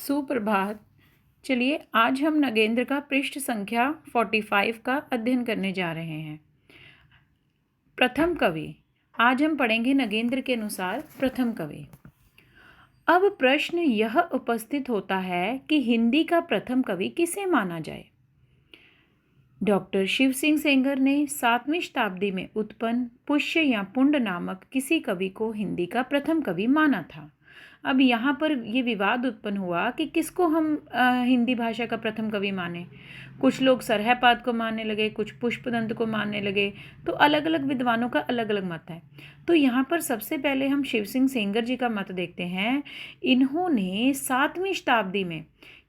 सुप्रभात। चलिए आज हम नगेंद्र का पृष्ठ संख्या 45 का अध्ययन करने जा रहे हैं। प्रथम कवि। आज हम पढ़ेंगे नगेंद्र के अनुसार प्रथम कवि। अब प्रश्न यह उपस्थित होता है कि हिंदी का प्रथम कवि किसे माना जाए। डॉक्टर शिव सिंह सेंगर ने 7वीं शताब्दी में उत्पन्न पुष्य या पुंड नामक किसी कवि को हिंदी का प्रथम कवि माना था। अब यहाँ पर ये विवाद उत्पन्न हुआ कि किसको हम हिंदी भाषा का प्रथम कवि माने। कुछ लोग सरहपाद को मानने लगे, कुछ पुष्पदंत को मानने लगे। तो अलग अलग विद्वानों का अलग अलग मत है। तो यहाँ पर सबसे पहले हम शिव सिंह सेंगर जी का मत देखते हैं। इन्होंने 7वीं शताब्दी में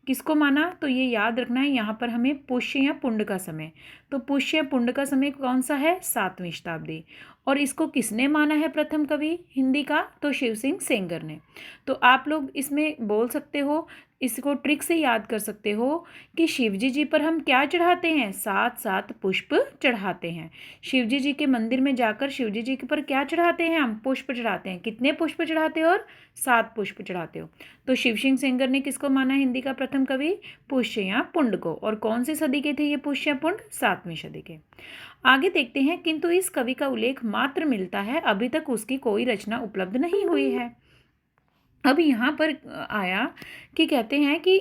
किसको माना, तो ये याद रखना है यहाँ पर हमें पुष्य या पुंड का समय। तो पुष्य या पुंड का समय कौन सा है, 7वीं शताब्दी। और इसको किसने माना है प्रथम कवि हिंदी का, तो शिव सिंह सेंगर ने। तो आप लोग इसमें बोल सकते हो, इसको ट्रिक से याद कर सकते हो कि शिवजी जी पर हम क्या चढ़ाते हैं, 7 पुष्प चढ़ाते हैं। शिवजी जी के मंदिर में जाकर शिवजी जी के पर क्या चढ़ाते हैं, हम पुष्प चढ़ाते हैं। कितने पुष्प चढ़ाते हो, और 7 पुष्प चढ़ाते हो। तो शिव सिंह सेंगर ने किसको माना हिंदी का प्रथम कवि, पुष्य या पुंड को। और कौन सी सदी के थे ये पुष्य या पुंड, 7वीं सदी के। आगे देखते हैं, किंतु इस कवि का उल्लेख मात्र मिलता है, अभी तक उसकी कोई रचना उपलब्ध नहीं हुई है। अब यहाँ पर आया कि कहते हैं कि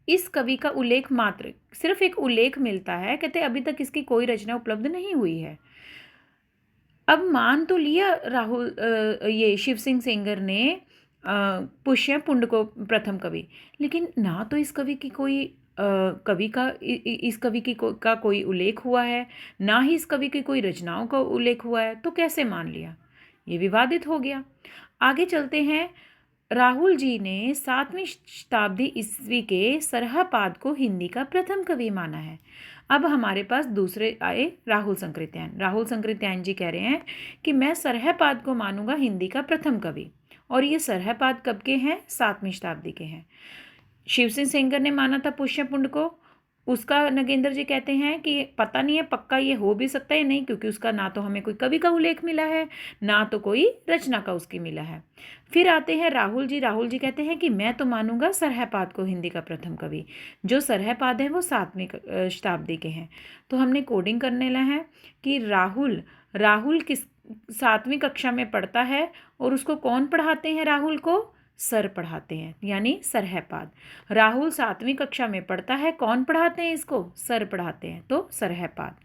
इस कवि का उल्लेख मात्र, सिर्फ एक उल्लेख मिलता है, कहते अभी तक इसकी कोई रचना उपलब्ध नहीं हुई है। अब मान तो लिया ये शिव सिंह सेंगर ने पुष्य पुंड को प्रथम कवि, लेकिन ना तो इस कवि की कोई इस कवि की का कोई उल्लेख हुआ है, ना ही इस कवि की कोई रचनाओं का उल्लेख हुआ है। तो कैसे मान लिया, ये विवादित हो गया। आगे चलते हैं। राहुल जी ने 7वीं शताब्दी ईस्वी के सरहपाद को हिंदी का प्रथम कवि माना है। अब हमारे पास दूसरे आए राहुल संकृत्यायन जी कह रहे हैं कि मैं सरहपाद को मानूंगा हिंदी का प्रथम कवि। और ये सरहपाद कब के हैं, 7वीं शताब्दी के हैं। शिव सिंह सेंगर ने माना था पुष्यपुंड को, उसका नगेंद्र जी कहते हैं कि पता नहीं है, पक्का ये हो भी सकता है नहीं, क्योंकि उसका ना तो हमें कोई कवि का उल्लेख मिला है, ना तो कोई रचना का उसकी मिला है। फिर आते हैं राहुल जी कहते हैं कि मैं तो मानूंगा सरहपाद को हिंदी का प्रथम कवि। जो सरहपाद है वो 7वीं शताब्दी के हैं। तो हमने कोडिंग करने ला है कि राहुल किस 7वीं कक्षा में पढ़ता है, और उसको कौन पढ़ाते हैं, राहुल को सर पढ़ाते हैं, यानी सरहपाद। राहुल 7वीं कक्षा में पढ़ता है, कौन पढ़ाते हैं इसको, सर पढ़ाते हैं, तो सरहपाद।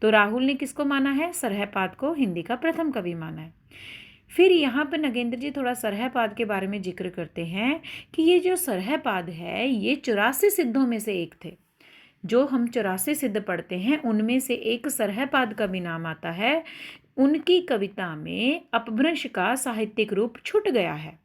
तो राहुल ने किसको माना है, सरहपाद को हिंदी का प्रथम कवि माना है। फिर यहाँ पर नगेंद्र जी थोड़ा सरहपाद के बारे में जिक्र करते हैं कि ये जो सरहपाद है ये 84 सिद्धों में से एक थे। जो हम 84 सिद्ध पढ़ते हैं उनमें से एक सरहपाद का भी नाम आता है। उनकी कविता में अपभ्रंश का साहित्यिक रूप छूट गया है,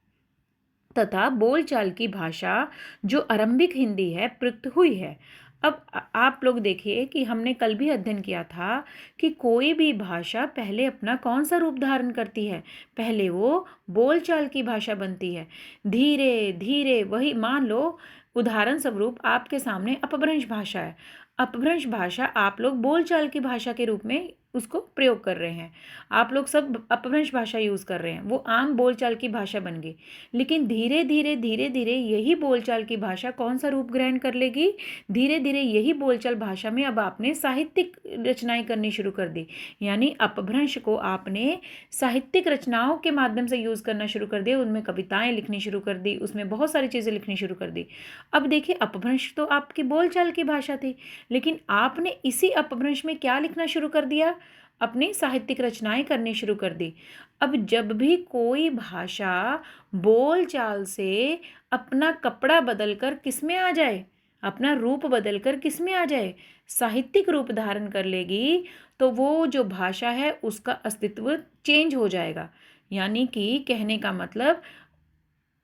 तथा बोलचाल की भाषा जो आरंभिक हिंदी है प्रयुक्त हुई है। अब आप लोग देखिए कि हमने कल भी अध्ययन किया था कि कोई भी भाषा पहले अपना कौन सा रूप धारण करती है, पहले वो बोलचाल की भाषा बनती है। धीरे धीरे वही, मान लो उदाहरण स्वरूप आपके सामने अपभ्रंश भाषा है। अपभ्रंश भाषा आप लोग बोलचाल की भाषा के रूप में उसको प्रयोग कर रहे हैं। आप लोग सब अपभ्रंश भाषा यूज़ कर रहे हैं, वो आम बोलचाल की भाषा बन गई। लेकिन धीरे धीरे यही बोलचाल की भाषा कौन सा रूप ग्रहण कर लेगी, धीरे धीरे यही बोलचाल भाषा में अब आपने साहित्यिक रचनाएं करनी शुरू कर दी। यानी अपभ्रंश को आपने साहित्यिक रचनाओं के माध्यम से यूज़ करना शुरू कर दिया, उनमें कविताएं लिखनी शुरू कर दी, उसमें बहुत सारी चीज़ें लिखनी शुरू कर दी। अब देखिए, अपभ्रंश तो आपकी बोलचाल की भाषा थी, लेकिन आपने इसी अपभ्रंश में क्या लिखना शुरू कर दिया, अपनी साहित्यिक रचनाएं करनी शुरू कर दी। अब जब भी कोई भाषा बोलचाल से अपना कपड़ा बदलकर किस में आ जाए, अपना रूप बदलकर किस में आ जाए, साहित्यिक रूप धारण कर लेगी, तो वो जो भाषा है उसका अस्तित्व चेंज हो जाएगा। यानी कि कहने का मतलब,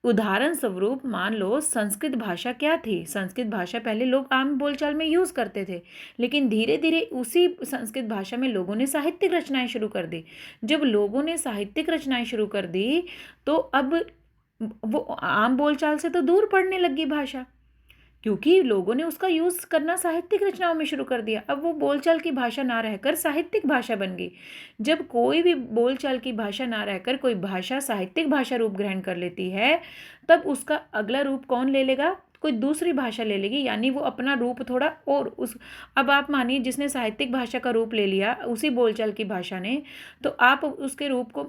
उदाहरण स्वरूप मान लो संस्कृत भाषा क्या थी, संस्कृत भाषा पहले लोग आम बोलचाल में यूज़ करते थे, लेकिन धीरे धीरे उसी संस्कृत भाषा में लोगों ने साहित्यिक रचनाएं शुरू कर दी। जब लोगों ने साहित्यिक रचनाएं शुरू कर दी तो अब वो आम बोलचाल से तो दूर पड़ने लगी भाषा, क्योंकि लोगों ने उसका यूज़ करना साहित्यिक रचनाओं में शुरू कर दिया। अब वो बोलचाल की भाषा ना रहकर साहित्यिक भाषा बन गई। जब कोई भी बोलचाल की भाषा ना रहकर कोई भाषा साहित्यिक भाषा रूप ग्रहण कर लेती है, तब उसका अगला रूप कौन ले लेगा, कोई दूसरी भाषा ले लेगी, यानी वो अपना रूप थोड़ा और उस अब आप मानिए जिसने साहित्यिक भाषा का रूप ले लिया उसी बोलचाल की भाषा ने, तो आप उसके रूप को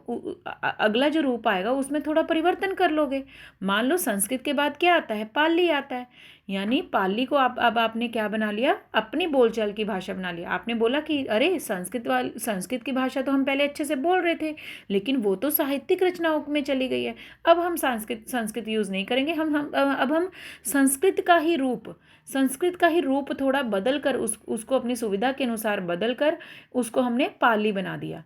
अगला जो रूप आएगा उसमें थोड़ा परिवर्तन कर लोगे। मान लो संस्कृत के बाद क्या आता है, पाली आता है, यानी पाली को आप अब आपने क्या बना लिया, अपनी बोलचाल की भाषा बना लिया। आपने बोला कि अरे संस्कृत की भाषा तो हम पहले अच्छे से बोल रहे थे, लेकिन वो तो साहित्यिक रचनाओं में चली गई है, अब हम संस्कृत यूज़ नहीं करेंगे, अब हम संस्कृत का ही रूप थोड़ा बदल कर उसको अपनी सुविधा के अनुसार बदल कर उसको हमने पाली बना दिया।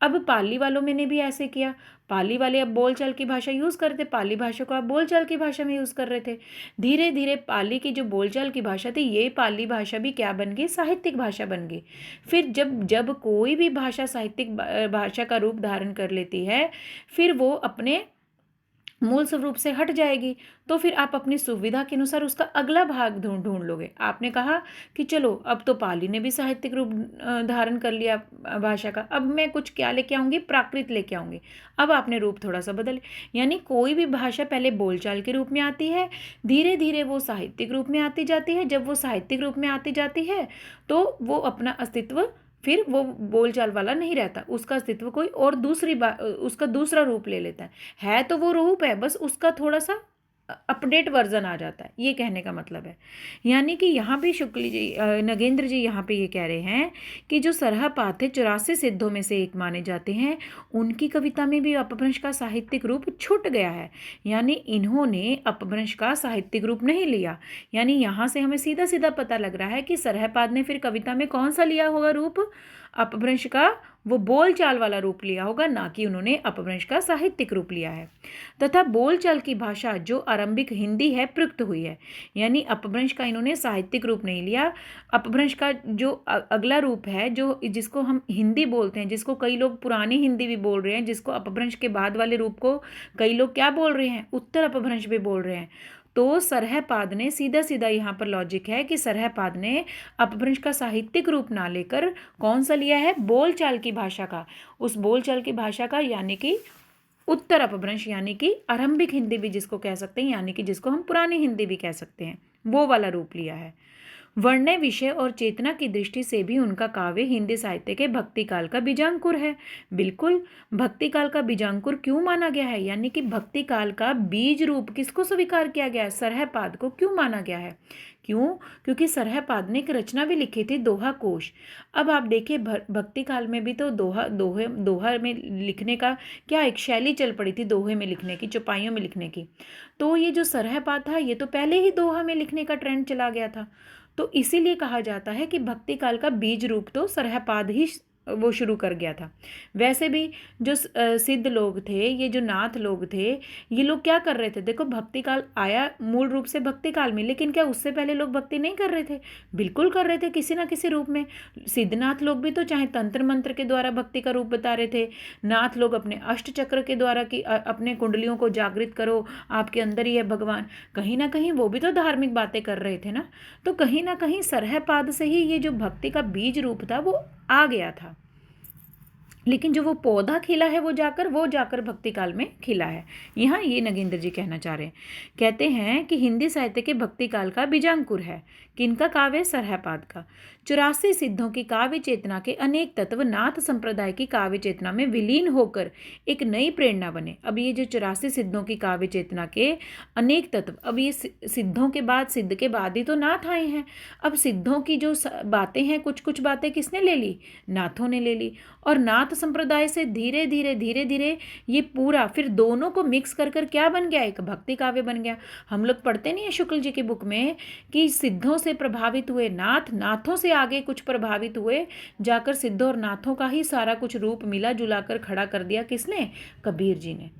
अब पाली वालों में ने भी ऐसे किया, पाली वाले अब बोलचाल की भाषा यूज़ करते, पाली भाषा को आप बोलचाल की भाषा में यूज़ कर रहे थे। धीरे धीरे पाली की जो बोलचाल की भाषा थी, ये पाली भाषा भी क्या बन गई, साहित्यिक भाषा बन गई। फिर जब जब कोई भी भाषा साहित्यिक भाषा का रूप धारण कर लेती है, फिर वो अपने मूल स्वरूप से हट जाएगी, तो फिर आप अपनी सुविधा के अनुसार उसका अगला भाग ढूंढ लोगे। आपने कहा कि चलो अब तो पाली ने भी साहित्यिक रूप धारण कर लिया भाषा का, अब मैं कुछ क्या लेके आऊँगी, प्राकृत लेके आऊँगी। अब आपने रूप थोड़ा सा बदल, यानी कोई भी भाषा पहले बोलचाल के रूप में आती है, धीरे धीरे वो साहित्यिक रूप में आती जाती है। जब वो साहित्यिक रूप में आती जाती है तो वो अपना अस्तित्व फिर वो बोलचाल वाला नहीं रहता, उसका अस्तित्व कोई और उसका दूसरा रूप ले लेता है तो वो रूप है, बस उसका थोड़ा सा अपडेट वर्जन आ जाता है, ये कहने का मतलब है। यानी कि यहाँ पे शुक्ल जी नगेंद्र जी यहाँ पे ये कह रहे हैं कि जो सरहपाद थे 84 सिद्धों में से एक माने जाते हैं, उनकी कविता में भी अपभ्रंश का साहित्यिक रूप छूट गया है, यानी इन्होंने अपभ्रंश का साहित्यिक रूप नहीं लिया। यानी यहाँ से हमें सीधा सीधा पता लग रहा है कि सरहपाद ने फिर कविता में कौन सा लिया होगा रूप, अपभ्रंश का वो बोलचाल वाला रूप लिया होगा, ना कि उन्होंने अपभ्रंश का साहित्यिक रूप लिया है। तथा बोलचाल की भाषा जो आरंभिक हिंदी है प्रयुक्त हुई है, यानी अपभ्रंश का इन्होंने साहित्यिक रूप नहीं लिया। अपभ्रंश का जो अगला रूप है, जो जिसको हम हिंदी बोलते हैं, जिसको कई लोग पुरानी हिंदी भी बोल रहे हैं, जिसको अपभ्रंश के बाद वाले रूप को कई लोग क्या बोल रहे हैं, उत्तर अपभ्रंश भी बोल रहे हैं। तो सरहपाद ने सीधा सीधा यहाँ पर लॉजिक है कि सरहपाद ने अपभ्रंश का साहित्यिक रूप ना लेकर कौन सा लिया है, बोलचाल की भाषा का, उस बोलचाल की भाषा का, यानी कि उत्तर अपभ्रंश, यानी कि आरंभिक हिंदी भी जिसको कह सकते हैं, यानी कि जिसको हम पुरानी हिंदी भी कह सकते हैं, वो वाला रूप लिया है। वर्ण्य विषय और चेतना की दृष्टि से भी उनका काव्य हिंदी साहित्य के भक्ति काल का बीजांकुर है। बिल्कुल, भक्ति काल का बीजांकुर क्यों माना गया है, यानी कि भक्ति काल का बीज रूप किसको स्वीकार किया गया है, सरहपाद को क्यों माना गया है। क्यों, क्योंकि सरहपाद ने एक रचना भी लिखी थी, दोहा कोश। अब आप देखिए भक्ति काल में भी तो दोहा में लिखने का क्या एक शैली चल पड़ी थी, दोहे में लिखने की, चौपाइयों में लिखने की। तो ये जो सरहपाद था, ये तो पहले ही दोहा में लिखने का ट्रेंड चला गया था। तो इसीलिए कहा जाता है कि भक्ति काल का बीज रूप तो सरहपाद ही वो शुरू कर गया था। वैसे भी जो सिद्ध लोग थे, ये जो नाथ लोग थे, ये लोग क्या कर रहे थे, देखो भक्ति काल आया मूल रूप से भक्ति काल में, लेकिन क्या उससे पहले लोग भक्ति नहीं कर रहे थे, बिल्कुल कर रहे थे किसी ना किसी रूप में। सिद्धनाथ लोग भी तो चाहे तंत्र मंत्र के द्वारा भक्ति का रूप बता रहे थे, नाथ लोग अपने अष्ट चक्र के द्वारा कि अपने कुंडलियों को जागृत करो, आपके अंदर ही है भगवान, कहीं ना कहीं वो भी तो धार्मिक बातें कर रहे थे ना। तो कहीं ना कहीं सरहपाद से ही ये जो भक्ति का बीज रूप था वो आ गया था, लेकिन जो वो पौधा खिला है वो जाकर भक्ति काल में खिला है। यहाँ ये नगेंद्र जी कहना चाह रहे हैं, कहते हैं कि हिंदी साहित्य के भक्ति काल का बीजांकुर है, किनका काव्य, सरहपाद का। 84 सिद्धों की काव्य चेतना के अनेक तत्व नाथ संप्रदाय की काव्य चेतना में विलीन होकर एक नई प्रेरणा बने। अब ये जो 84 सिद्धों की काव्य चेतना के अनेक तत्व, अब ये सिद्धों के बाद, सिद्ध के बाद ही तो नाथ आए हैं। अब सिद्धों की जो बातें हैं, कुछ कुछ बातें किसने ले ली, नाथों ने ले ली, और नाथ संप्रदाय से धीरे धीरे ये पूरा फिर दोनों को मिक्स कर क्या बन गया, एक भक्ति काव्य बन गया। हम लोग पढ़ते नहीं है शुक्ल जी की बुक में कि सिद्धों से प्रभावित हुए नाथ, नाथों से आगे कुछ प्रभावित हुए, जाकर सिद्धों और नाथों का ही सारा कुछ रूप मिला जुलाकर खड़ा कर दिया किसने, कबीर जी ने।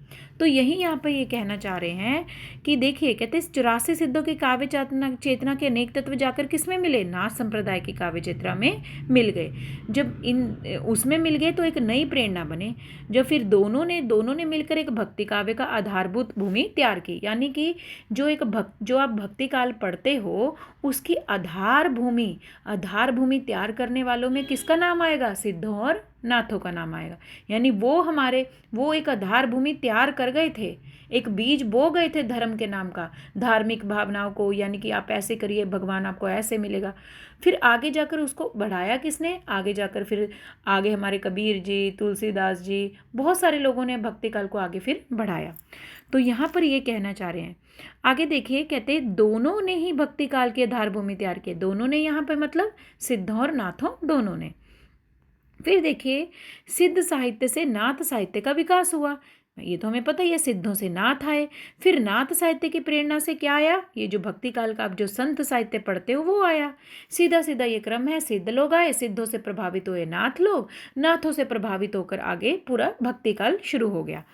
तो यही यहाँ पर ये कहना चाह रहे हैं कि देखिए, कहते 84 सिद्धों की काव्य चेतना के अनेक तत्व जाकर किसमें मिले, नाथ संप्रदाय की काव्य चेतना में मिल गए। जब उसमें मिल गए तो एक नई प्रेरणा बने, जब फिर दोनों ने मिलकर एक भक्ति काव्य का आधारभूत भूमि तैयार की। यानी कि जो आप भक्ति काल पढ़ते हो उसकी आधार भूमि तैयार करने वालों में किसका नाम आएगा, सिद्धों और नाथों का नाम आएगा। यानी वो एक आधार भूमि तैयार कर गए थे, एक बीज बो गए थे धर्म के नाम का, धार्मिक भावनाओं को, यानी कि आप ऐसे करिए भगवान आपको ऐसे मिलेगा। फिर आगे जाकर उसको बढ़ाया किसने, आगे जाकर फिर आगे हमारे कबीर जी, तुलसीदास जी, बहुत सारे लोगों ने भक्ति काल को आगे फिर बढ़ाया। तो यहाँ पर ये कहना चाह रहे हैं, आगे देखिए, कहते दोनों ने ही भक्ति काल की आधार भूमि तैयार की। दोनों ने यहाँ पर मतलब सिद्धों और नाथों दोनों ने। फिर देखिए, सिद्ध साहित्य से नाथ साहित्य का विकास हुआ। ये तो हमें पता ही है, सिद्धों से नाथ आए। फिर नाथ साहित्य की प्रेरणा से क्या आया, ये जो भक्ति काल का आप जो संत साहित्य पढ़ते हो वो आया। सीधा सीधा ये क्रम है, सिद्ध लोग आए, सिद्धों से प्रभावित हुए नाथ लोग, नाथों से प्रभावित होकर आगे पूरा भक्ति काल शुरू हो गया।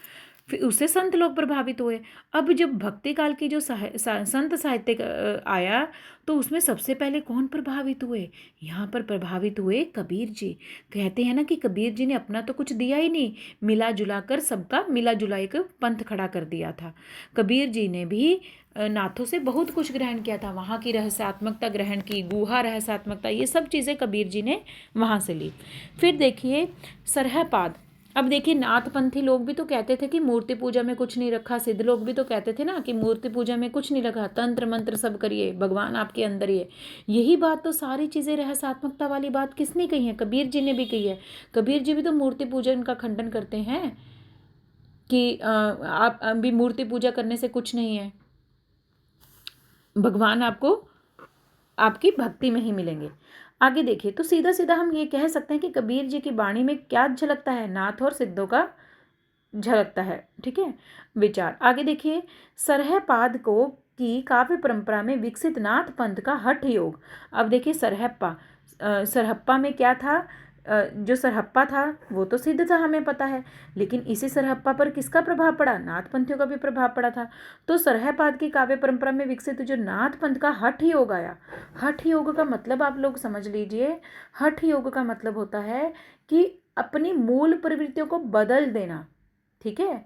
फिर उससे संत लोग प्रभावित हुए। अब जब भक्ति काल की जो संत साहित्य आया, तो उसमें सबसे पहले कौन प्रभावित हुए, यहाँ पर प्रभावित हुए कबीर जी। कहते हैं ना कि कबीर जी ने अपना तो कुछ दिया ही नहीं, मिला जुला कर सबका मिला जुला एक पंथ खड़ा कर दिया था। कबीर जी ने भी नाथों से बहुत कुछ ग्रहण किया था, वहाँ की रहस्यात्मकता ग्रहण की, गुहा रहस्यात्मकता, ये सब चीज़ें कबीर जी ने वहाँ से ली। फिर देखिए सरहपाद। अब देखिए, नाथपंथी लोग भी तो कहते थे कि मूर्ति पूजा में कुछ नहीं रखा, सिद्ध लोग भी तो कहते थे ना कि मूर्ति पूजा में कुछ नहीं रखा, तंत्र मंत्र सब करिए, भगवान आपके अंदर ही है। यही बात तो सारी चीज़ें रहस्यात्मकता वाली बात किसने कही है, कबीर जी ने भी कही है। कबीर जी भी तो मूर्ति पूजन का खंडन करते हैं कि आप अभी मूर्ति पूजा करने से कुछ नहीं है, भगवान आपको आपकी भक्ति में ही मिलेंगे। आगे देखिए, तो सीधा सीधा हम ये कह सकते हैं कि कबीर जी की वाणी में क्या झलकता है, नाथ और सिद्धों का झलकता है। ठीक है, विचार। आगे देखिए, सरहपाद को की काव्य परंपरा में विकसित नाथ पंथ का हठ योग। अब देखिए, सरहप्पा में क्या था, जो सरहप्पा था वो तो सिद्ध था, हमें पता है, लेकिन इसी सरहप्पा पर किसका प्रभाव पड़ा, नाथ पंथियों का भी प्रभाव पड़ा था। तो सरहपाद की काव्य परंपरा में विकसित जो नाथ पंथ का हठ योग आया। हठ योग का मतलब आप लोग समझ लीजिए, हठ योग का मतलब होता है कि अपनी मूल प्रवृत्तियों को बदल देना। ठीक है,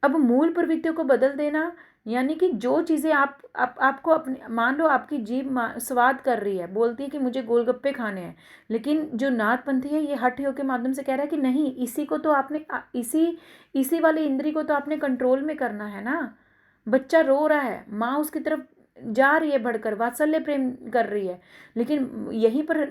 अब मूल प्रवृत्तियों को बदल देना यानी कि जो चीज़ें आपको अपने, मान लो आपकी जीभ स्वाद कर रही है, बोलती है कि मुझे गोलगप्पे खाने हैं, लेकिन जो नाथपंथी है ये हठ योग के माध्यम से कह रहा है कि नहीं, इसी को तो आपने इसी वाले इंद्री को तो आपने कंट्रोल में करना है ना। बच्चा रो रहा है, माँ उसकी तरफ जा रही है, बढ़कर वात्सल्य प्रेम कर रही है, लेकिन यहीं पर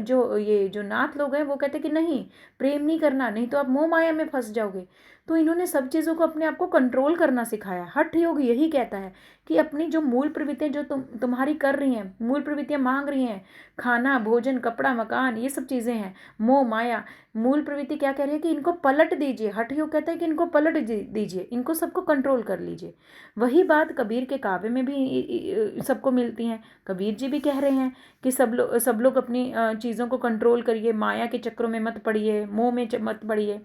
जो नाथ लोग हैं वो कहते हैं कि नहीं, प्रेम नहीं करना, नहीं तो आप मोह माया में फंस जाओगे। तो इन्होंने सब चीज़ों को अपने आप को कंट्रोल करना सिखाया। हठ योग यही कहता है कि अपनी जो मूल प्रवृत्तियाँ जो तुम्हारी कर रही हैं, मूल प्रवृत्तियाँ मांग रही हैं, खाना भोजन कपड़ा मकान ये सब चीज़ें हैं, मोह माया, मूल प्रवृत्ति क्या कह रही है कि इनको पलट दीजिए। हठ योग कहता है कि इनको पलट दीजिए, इनको सबको कंट्रोल कर लीजिए। वही बात कबीर के काव्य में भी सबको मिलती हैं। कबीर जी भी कह रहे हैं कि सब लोग अपनी चीज़ों को कंट्रोल करिए, माया के चक्रों में मत पड़िए, मोह में मत पड़िए।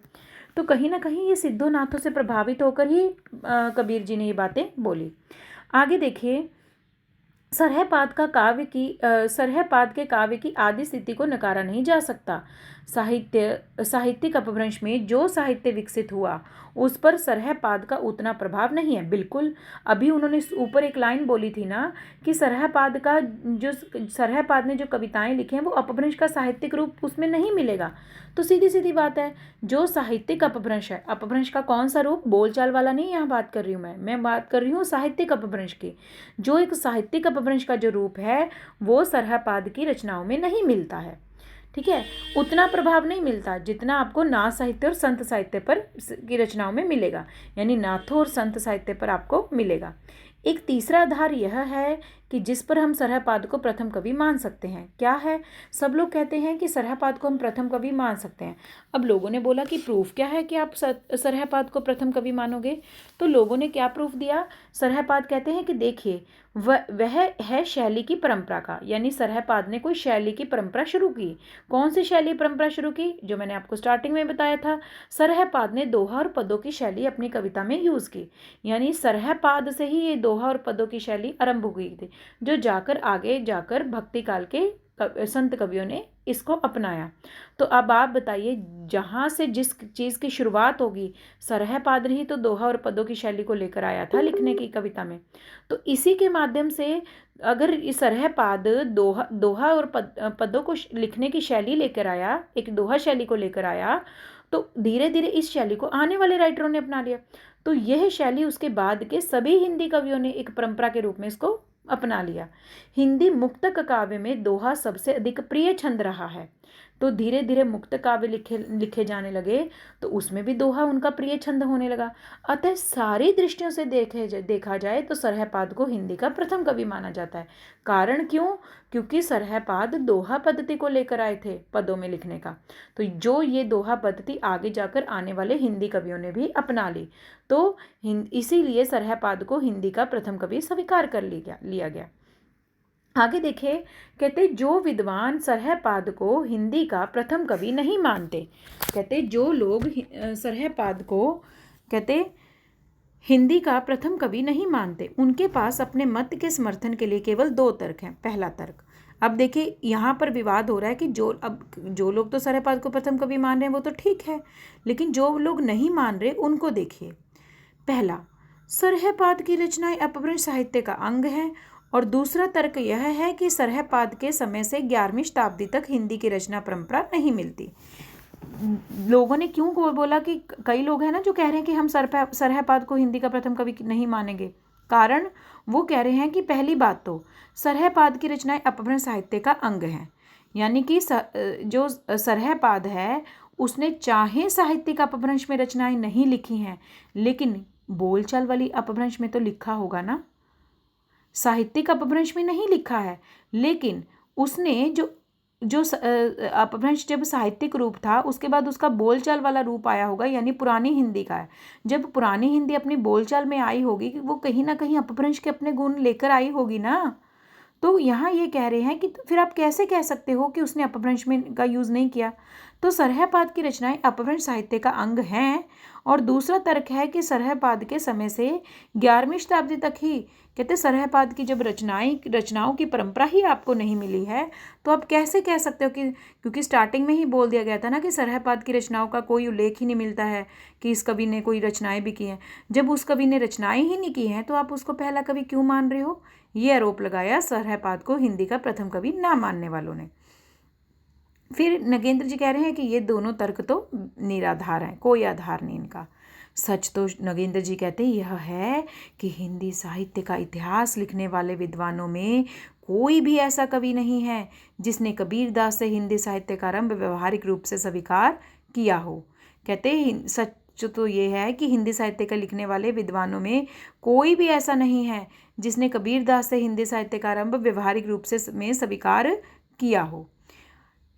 तो कहीं ना कहीं ये सिद्धों नाथों से प्रभावित होकर ही कबीर जी ने ये बातें बोली। आगे देखिए, सरहपाद के काव्य की आदि स्थिति को नकारा नहीं जा सकता। साहित्यिक अपभ्रंश में जो साहित्य विकसित हुआ उस पर सरहपाद का उतना प्रभाव नहीं है। बिल्कुल, अभी उन्होंने ऊपर एक लाइन बोली थी ना कि सरहपाद ने जो कविताएं लिखी हैं वो अपभ्रंश का साहित्यिक रूप उसमें नहीं मिलेगा। तो सीधी सीधी बात है, जो साहित्यिक अपभ्रंश है, अपभ्रंश का कौन सा रूप, बोलचाल वाला नहीं यहाँ बात कर रही हूँ मैं बात कर रही हूँ साहित्यिक अपभ्रंश की। जो एक साहित्यिक अपभ्रंश का जो रूप है वो सरहपाद की रचनाओं में नहीं मिलता है। ठीक है, उतना प्रभाव नहीं मिलता जितना आपको नाथ साहित्य और संत साहित्य पर की रचनाओं में मिलेगा, यानी नाथों और संत साहित्य पर आपको मिलेगा। एक तीसरा आधार यह है कि जिस पर हम सरहपाद को प्रथम कवि मान सकते हैं। क्या है, सब लोग कहते हैं कि सरहपाद को हम प्रथम कवि मान सकते हैं। अब लोगों ने बोला कि प्रूफ क्या है कि आप सरहपाद को प्रथम कवि मानोगे, तो लोगों ने क्या प्रूफ दिया। सरहपाद कहते हैं कि देखिए वह है शैली की परंपरा का, यानी सरहपाद ने कोई शैली की परंपरा शुरू की। कौन सी शैली परंपरा शुरू की, जो मैंने आपको स्टार्टिंग में बताया था, सरहपाद ने दोहा और पदों की शैली अपनी कविता में यूज की। यानी सरहपाद से ही ये दोहा और पदों की शैली आरंभ हो गई थी, जो आगे जाकर भक्ति काल के संत कवियों ने इसको अपनाया। तो अब आप बताइए, जहाँ से जिस चीज़ की शुरुआत होगी, सरहपाद ही तो दोहा और पदों की शैली को लेकर आया था लिखने की कविता में। तो इसी के माध्यम से अगर इस सरहपाद दोहा और पदों को लिखने की शैली लेकर आया, एक दोहा शैली को लेकर आया, तो धीरे धीरे इस शैली को आने वाले राइटरों ने अपना लिया। तो यह शैली उसके बाद के सभी हिंदी कवियों ने एक परंपरा के रूप में इसको अपना लिया। हिंदी मुक्तक काव्य में दोहा सबसे अधिक प्रिय छंद रहा है। तो धीरे धीरे मुक्त काव्य लिखे जाने लगे, तो उसमें भी दोहा उनका प्रिय छंद होने लगा। अतः सारी दृष्टियों से देखा जाए तो सरहपाद को हिंदी का प्रथम कवि माना जाता है। कारण क्यों? क्योंकि सरहपाद दोहा पद्धति को लेकर आए थे पदों में लिखने का। तो जो ये दोहा पद्धति आगे जाकर आने वाले हिंदी कवियों ने भी अपना ली, तो इसीलिए सरहपाद को हिंदी का प्रथम कवि स्वीकार कर लिया गया। आगे देखिए, कहते जो विद्वान सरहपाद को हिंदी का प्रथम कवि नहीं मानते, कहते जो लोग सरहपाद को कहते हिंदी का प्रथम कवि नहीं मानते, उनके पास अपने मत के समर्थन के लिए केवल दो तर्क हैं। पहला तर्क, अब देखिए यहाँ पर विवाद हो रहा है कि जो लोग तो सरहपाद को प्रथम कवि मान रहे हैं वो तो ठीक है, लेकिन जो लोग नहीं मान रहे उनको देखिए। पहला, सरहपाद की रचनाएं अपभ्रंश साहित्य का अंग है। और दूसरा तर्क यह है कि सरहपाद के समय से 11वीं शताब्दी तक हिंदी की रचना परंपरा नहीं मिलती। लोगों ने क्यों बोला कि कई लोग हैं ना जो कह रहे हैं कि हम सरहपाद को हिंदी का प्रथम कवि नहीं मानेंगे। कारण वो कह रहे हैं कि पहली बात तो सरहपाद की रचनाएं अपभ्रंश साहित्य का अंग हैं, यानी कि जो सरहपाद है उसने चाहे साहित्यिक अपभ्रंश में रचनाएं नहीं लिखी हैं, लेकिन बोलचाल वाली अपभ्रंश में तो लिखा होगा ना। साहित्यिक अपभ्रंश में नहीं लिखा है, लेकिन उसने जो अपभ्रंश जब साहित्यिक रूप था उसके बाद उसका बोलचाल वाला रूप आया होगा, यानी पुरानी हिंदी का है। जब पुरानी हिंदी अपनी बोलचाल में आई होगी, वो कहीं ना कहीं अपभ्रंश के अपने गुण लेकर आई होगी ना। तो यहाँ ये कह रहे हैं कि फिर आप कैसे कह सकते हो कि उसने अपभ्रंश में का यूज़ नहीं किया। तो सरहपाद की रचनाएं अपभ्रंश साहित्य का अंग हैं। और दूसरा तर्क है कि सरहपाद के समय से 11वीं शताब्दी तक ही, कहते सरहपाद की जब रचनाओं की परंपरा ही आपको नहीं मिली है, तो आप कैसे कह सकते हो कि, क्योंकि स्टार्टिंग में ही बोल दिया गया था ना कि सरहपाद की रचनाओं का कोई उल्लेख ही नहीं मिलता है कि इस कवि ने कोई रचनाएं भी की हैं। जब उस कवि ने रचनाएं ही नहीं की हैं तो आप उसको पहला कवि क्यों मान रहे हो? ये आरोप लगाया सरहपाद को हिंदी का प्रथम कवि ना मानने वालों ने। फिर नगेंद्र जी कह रहे हैं कि ये दोनों तर्क तो निराधार हैं, कोई आधार नहीं इनका। सच तो नगेंद्र जी कहते हैं यह है कि हिंदी साहित्य का इतिहास लिखने वाले विद्वानों में कोई भी ऐसा कवि नहीं है जिसने कबीरदास से हिंदी साहित्य का आरंभ व्यवहारिक रूप से स्वीकार किया हो। कहते सच तो ये है कि हिंदी साहित्य का लिखने वाले विद्वानों में कोई भी ऐसा नहीं है जिसने कबीरदास से हिंदी साहित्य का आरंभ व्यवहारिक रूप से स्वीकार किया हो।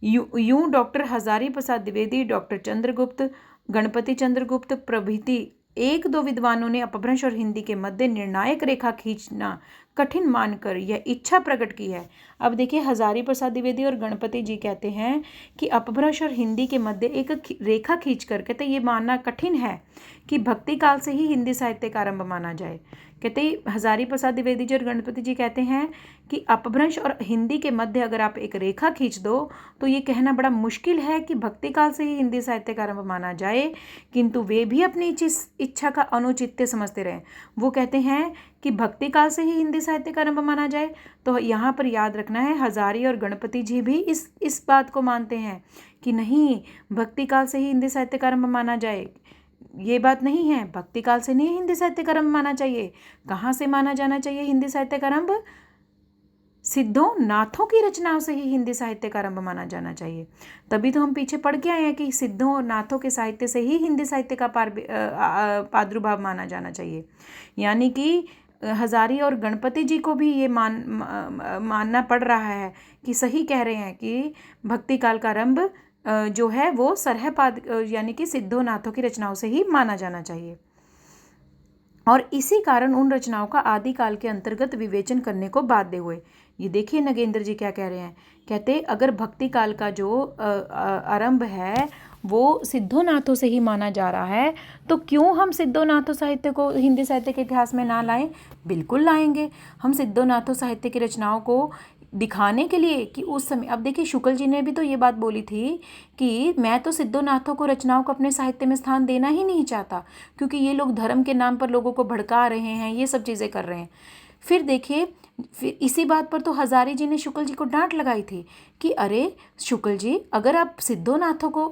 यूं डॉक्टर हजारी प्रसाद द्विवेदी, डॉक्टर चंद्रगुप्त, गणपति चंद्रगुप्त प्रभृति एक दो विद्वानों ने अपभ्रंश और हिंदी के मध्य निर्णायक रेखा खींचना कठिन मानकर यह इच्छा प्रकट की है। अब देखिए, हजारी प्रसाद द्विवेदी और गणपति जी कहते हैं कि अपभ्रंश और हिंदी के मध्य एक रेखा खींचकर, कहते ये मानना कठिन है कि भक्ति काल से ही हिंदी साहित्य का आरंभ माना जाए। कहते हजारी प्रसाद द्विवेदी जी और गणपति जी कहते हैं कि अपभ्रंश और हिंदी के मध्य अगर आप एक रेखा खींच दो तो ये कहना बड़ा मुश्किल है कि भक्ति काल से ही हिंदी साहित्य का आरंभ माना जाए, किंतु वे भी अपनी इच्छा का अनुचित्य समझते रहे। वो कहते हैं कि भक्ति काल से ही हिंदी साहित्य का आरंभ माना जाए। तो यहाँ पर याद रखना है, हजारी और गणपति जी भी इस बात को मानते हैं कि नहीं, भक्ति काल से ही हिंदी साहित्य का आरंभ माना जाए। ये बात नहीं है, भक्ति काल से नहीं हिंदी साहित्य का आरंभ माना चाहिए। कहाँ से माना जाना चाहिए हिंदी साहित्य का आरंभ? सिद्धों नाथों की रचनाओं से ही हिंदी साहित्य का आरंभ माना जाना चाहिए। तभी तो हम पीछे पढ़ के आए हैं कि सिद्धों और नाथों के साहित्य से ही हिंदी साहित्य का प्रादुर्भाव माना जाना चाहिए। यानी कि हजारी और गणपति जी को भी ये मानना पड़ रहा है कि सही कह रहे हैं कि भक्ति काल का आरंभ जो है वो सरहपाद यानी कि सिद्धों नाथों की रचनाओं से ही माना जाना चाहिए। और इसी कारण उन रचनाओं का आदिकाल के अंतर्गत विवेचन करने को बाध्य हुए। ये देखिए नगेंद्र जी क्या कह रहे हैं। कहते अगर भक्ति काल का जो आरंभ है वो सिद्धोनाथों से ही माना जा रहा है, तो क्यों हम सिद्धोनाथों साहित्य को हिंदी साहित्य के इतिहास में ना लाएं? बिल्कुल लाएंगे। हम सिद्धोनाथों साहित्य की रचनाओं को दिखाने के लिए कि उस समय, अब देखिए शुक्ल जी ने भी तो ये बात बोली थी कि मैं तो सिद्धोनाथों को रचनाओं को अपने साहित्य में स्थान देना ही नहीं चाहता, क्योंकि ये लोग धर्म के नाम पर लोगों को भड़का रहे हैं, ये सब चीज़ें कर रहे हैं। फिर देखिए, फिर इसी बात पर तो हजारी जी ने शुक्ल जी को डांट लगाई थी कि अरे शुक्ल जी, अगर आप सिद्धोनाथों को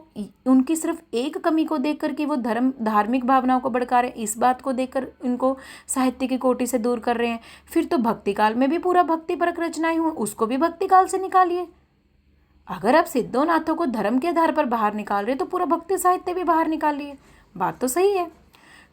उनकी सिर्फ एक कमी को देखकर कि वो धार्मिक भावनाओं को भड़का रहे हैं, इस बात को देखकर इनको साहित्य की कोटि से दूर कर रहे हैं, फिर तो भक्ति काल में भी पूरा भक्तिपरक रचनाएं हुई, उसको भी भक्ति काल से निकालिए। अगर आप सिद्धोनाथों को धर्म के आधार पर बाहर निकाल रहे तो पूरा भक्ति साहित्य भी बाहर निकालिए। बात तो सही है।